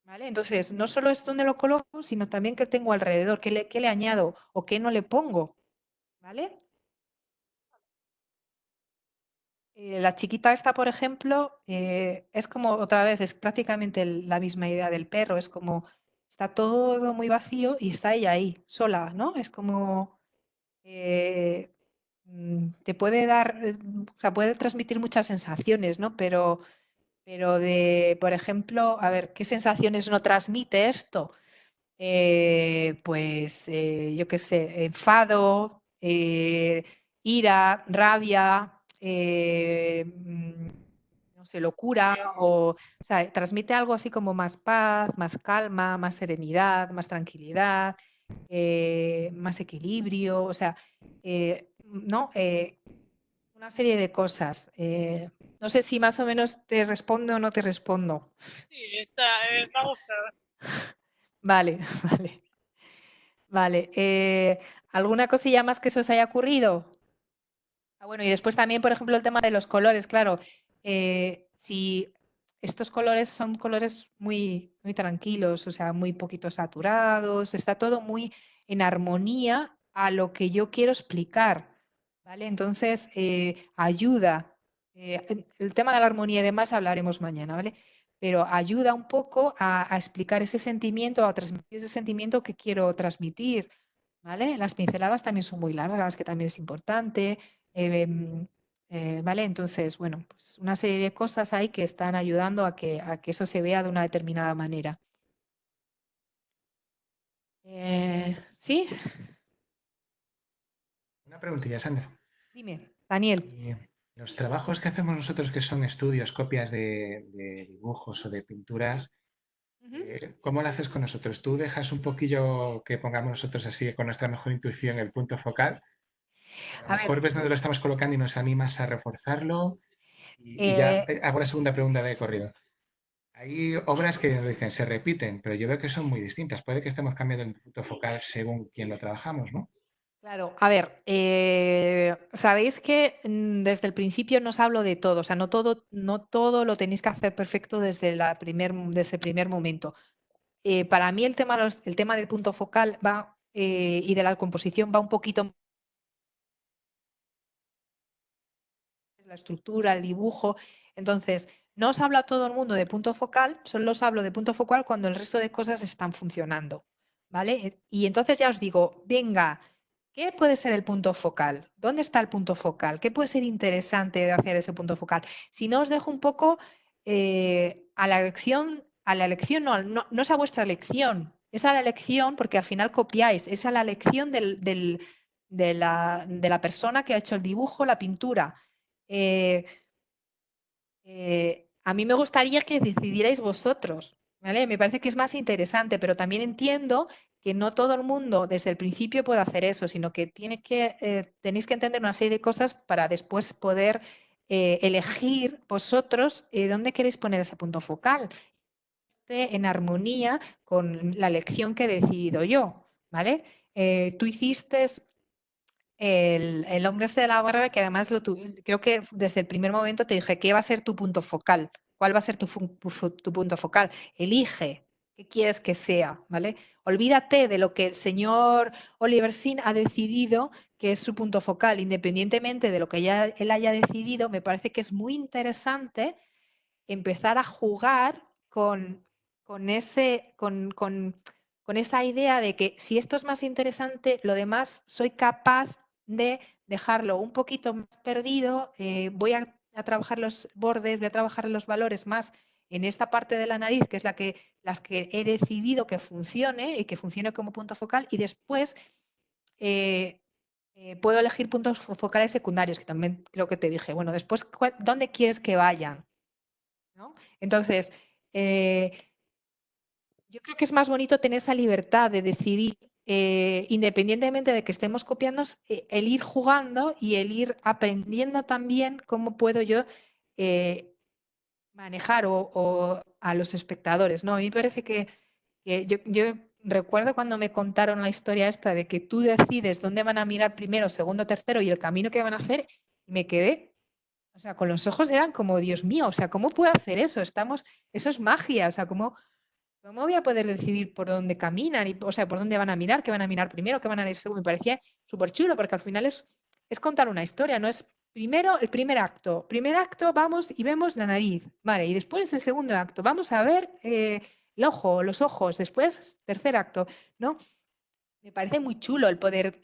¿Vale? Entonces, no solo es donde lo coloco, sino también qué tengo alrededor, qué le añado o qué no le pongo. ¿Vale? La chiquita esta, por ejemplo, es como otra vez, es prácticamente la misma idea del perro, es como está todo muy vacío y está ella ahí, sola, ¿no? Es como te puede dar, o sea, puede transmitir muchas sensaciones, ¿no? Pero por ejemplo, a ver, ¿qué sensaciones no transmite esto? Pues yo qué sé, enfado, ira, rabia, no sé, locura, o sea, transmite algo así como más paz, más calma, más serenidad, más tranquilidad, más equilibrio, o sea, ¿no? Una serie de cosas. No sé si más o menos te respondo o no te respondo. Sí, me ha gustado. Vale, vale. Vale. ¿Alguna cosilla más que se os haya ocurrido? Bueno, y después también, por ejemplo, el tema de los colores, claro. Si estos colores son colores muy, muy tranquilos, o sea, muy poquito saturados, está todo muy en armonía a lo que yo quiero explicar, ¿vale? Entonces, ayuda. El tema de la armonía y demás hablaremos mañana, ¿vale? Pero ayuda un poco a explicar ese sentimiento, a transmitir ese sentimiento que quiero transmitir, ¿vale? Las pinceladas también son muy largas, que también es importante. ¿Vale? Entonces, bueno, pues una serie de cosas hay que están ayudando a que eso se vea de una determinada manera. ¿Sí? Una preguntilla, Sandra. Dime, Daniel. Y los trabajos que hacemos nosotros, que son estudios, copias de dibujos o de pinturas, ¿cómo lo haces con nosotros? ¿Tú dejas un poquillo que pongamos nosotros así, con nuestra mejor intuición, el punto focal? A lo A ver, mejor ves dónde lo estamos colocando y nos animas a reforzarlo. Y ya eh, hago la segunda pregunta de corrido. Hay obras que nos dicen, se repiten, pero yo veo que son muy distintas. Puede que estemos cambiando el punto focal según quien lo trabajamos, ¿no? claro, a ver, sabéis que desde el principio no os hablo de todo, o sea, no todo lo tenéis que hacer perfecto desde el primer momento. Para mí el tema del punto focal va y de la composición va un poquito la estructura, el dibujo. Entonces, no os hablo a todo el mundo de punto focal, solo os hablo de punto focal cuando el resto de cosas están funcionando, ¿vale? Y entonces ya os digo, venga, ¿qué puede ser el punto focal? ¿Dónde está el punto focal? ¿Qué puede ser interesante de hacer ese punto focal? Si no, os dejo un poco a la elección no es a vuestra elección, es a la elección porque al final copiáis, es a la elección de la persona que ha hecho el dibujo, la pintura. Eh, a mí me gustaría que decidierais vosotros, ¿vale? Me parece que es más interesante, pero también entiendo que no todo el mundo desde el principio puede hacer eso, sino que tenéis que entender una serie de cosas para después poder elegir vosotros dónde queréis poner ese punto focal, en armonía con la elección que he decidido yo, ¿vale? Tú hiciste el hombre este de la barra, que además creo que desde el primer momento te dije, ¿qué va a ser tu punto focal? ¿Cuál va a ser tu punto focal? Elige qué quieres que sea, ¿vale? Olvídate de lo que el señor Oliver Sin ha decidido que es su punto focal, independientemente de lo que él haya decidido, me parece que es muy interesante empezar a jugar con esa idea de que si esto es más interesante, lo demás soy capaz de dejarlo un poquito más perdido, voy a trabajar los bordes, voy a trabajar los valores más en esta parte de la nariz, que es las que he decidido que funcione y que funcione como punto focal, y después puedo elegir puntos focales secundarios, que también creo que te dije. Bueno, después, ¿dónde quieres que vayan? ¿No? Entonces, yo creo que es más bonito tener esa libertad de decidir, independientemente de que estemos copiando, el ir jugando y el ir aprendiendo también cómo puedo yo manejar o a los espectadores, ¿no? A mí me parece que yo recuerdo cuando me contaron la historia esta de que tú decides dónde van a mirar primero, segundo, tercero y el camino que van a hacer, y me quedé, o sea, con los ojos eran como, Dios mío, o sea, ¿cómo puedo hacer eso? Eso es magia, o sea, ¿cómo voy a poder decidir por dónde caminan? O sea, por dónde van a mirar, qué van a mirar primero, qué van a ir segundo. Me parecía súper chulo porque al final es contar una historia, no es primero el primer acto. Primer acto, vamos y vemos la nariz, vale, y después el segundo acto, vamos a ver el ojo, los ojos, después tercer acto, ¿no? Me parece muy chulo el poder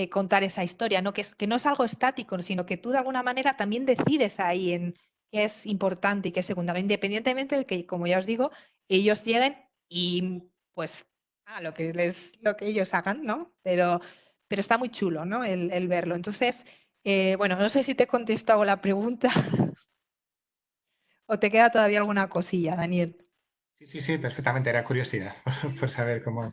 contar esa historia, ¿no? Que no es algo estático, sino que tú de alguna manera también decides ahí en qué es importante y qué es secundario, independientemente de que, como ya os digo, ellos lleguen y pues lo que ellos hagan, ¿no? Pero está muy chulo, ¿no? El verlo. Entonces, bueno, no sé si te he contestado la pregunta o te queda todavía alguna cosilla, Daniel. Sí, perfectamente. Era curiosidad por saber cómo. Me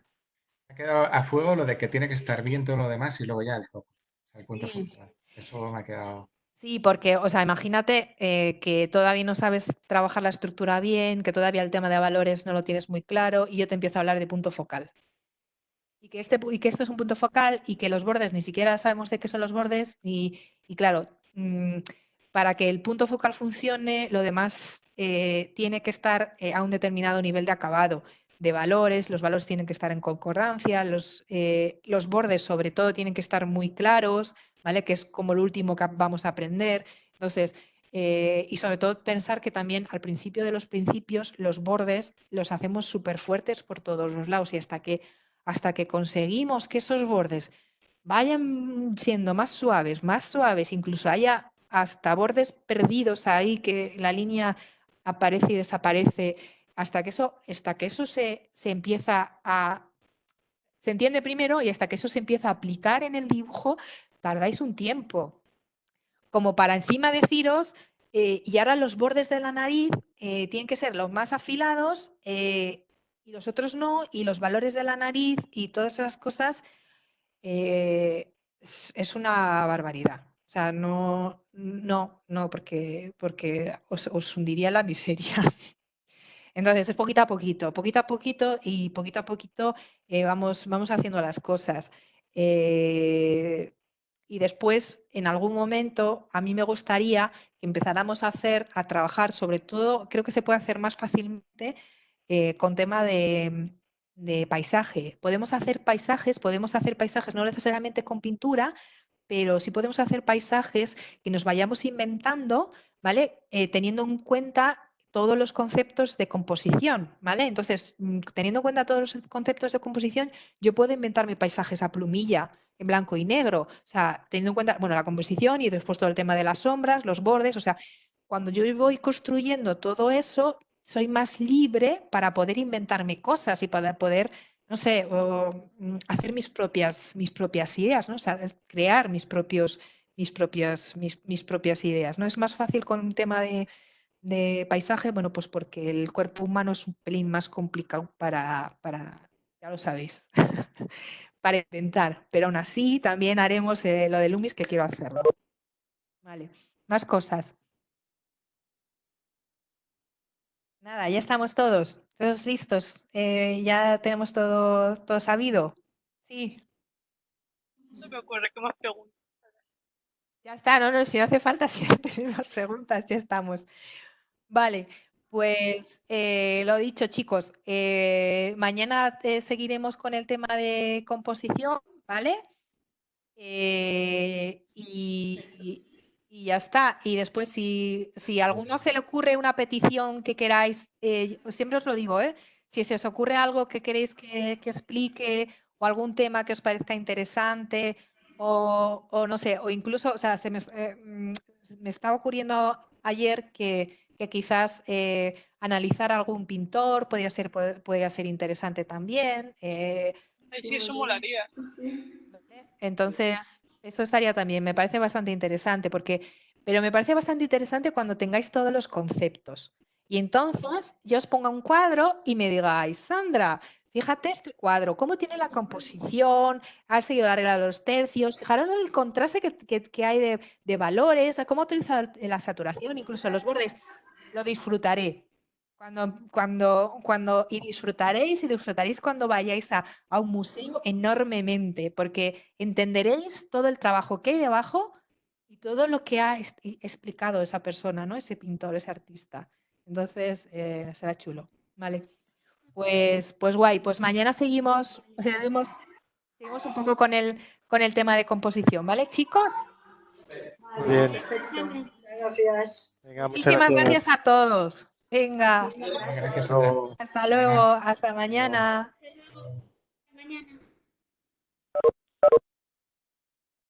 ha quedado a fuego lo de que tiene que estar bien todo lo demás y luego ya el foco, o sea, el punto Sí. focal. Eso me ha quedado. Sí, porque, o sea, imagínate que todavía no sabes trabajar la estructura bien, que todavía el tema de valores no lo tienes muy claro y yo te empiezo a hablar de punto focal. Y que esto es un punto focal y que los bordes ni siquiera sabemos de qué son los bordes y claro, para que el punto focal funcione, lo demás tiene que estar a un determinado nivel de acabado de valores, los valores tienen que estar en concordancia, los bordes sobre todo tienen que estar muy claros, ¿vale? Que es como lo último que vamos a aprender. Entonces, y sobre todo pensar que también al principio de los principios los bordes los hacemos súper fuertes por todos los lados y hasta que conseguimos que esos bordes vayan siendo más suaves, incluso haya hasta bordes perdidos ahí, que la línea aparece y desaparece, hasta que eso se empieza se entiende primero y hasta que eso se empieza a aplicar en el dibujo, tardáis un tiempo. Como para encima deciros, y ahora los bordes de la nariz tienen que ser los más afilados y los otros no, y los valores de la nariz y todas esas cosas es una barbaridad. O sea, no, porque os hundiría en la miseria. Entonces, es poquito a poquito y poquito a poquito vamos haciendo las cosas. Y después, en algún momento, a mí me gustaría que empezáramos a trabajar, sobre todo, creo que se puede hacer más fácilmente con tema de paisaje. Podemos hacer paisajes no necesariamente con pintura, pero sí podemos hacer paisajes que nos vayamos inventando, ¿vale? Teniendo en cuenta todos los conceptos de composición, ¿vale? Entonces, teniendo en cuenta todos los conceptos de composición, yo puedo inventarme paisajes a plumilla, en blanco y negro, o sea, teniendo en cuenta, bueno, la composición y después todo el tema de las sombras, los bordes, o sea, cuando yo voy construyendo todo eso, soy más libre para poder inventarme cosas y para poder, no sé, hacer mis propias ideas, ¿no? O sea, crear mis propias ideas, ¿no? Es más fácil con un tema de paisaje, bueno, pues porque el cuerpo humano es un pelín más complicado ya lo sabéis, para inventar. Pero aún así también haremos lo de Loomis que quiero hacerlo. Vale, más cosas. Nada, ya estamos todos listos. Ya tenemos todo sabido. Sí, No se me ocurre qué más preguntas. ya está, no, si no hace falta, si no tenéis más preguntas, ya estamos. Vale, pues lo dicho, chicos, mañana seguiremos con el tema de composición, ¿vale? Y ya está. Y después, si a alguno se le ocurre una petición que queráis, siempre os lo digo, si se os ocurre algo que queréis que explique o algún tema que os parezca interesante o no sé, o incluso, o sea, me estaba ocurriendo ayer que quizás analizar algún pintor podría ser interesante también. Ay, sí, eso molaría. Entonces, eso estaría también, me parece bastante interesante, pero me parece bastante interesante cuando tengáis todos los conceptos Y entonces yo os ponga un cuadro y me digáis, Sandra, fíjate este cuadro, cómo tiene la composición, ha seguido la regla de los tercios, fijaros el contraste que hay de valores, cómo utiliza la saturación, incluso los bordes. Lo disfrutaré. Y disfrutaréis cuando vayáis a un museo enormemente, porque entenderéis todo el trabajo que hay debajo y todo lo que ha explicado esa persona, ¿no? Ese pintor, ese artista. Entonces, será chulo. Vale. Pues guay. Pues mañana seguimos un poco con el tema de composición, ¿vale, chicos? Muy bien. Perfecto. Gracias. Venga, muchas Muchísimas gracias gracias. a todos. Venga, Gracias, Hasta Sandra. luego. hasta luego, hasta mañana. Mañana.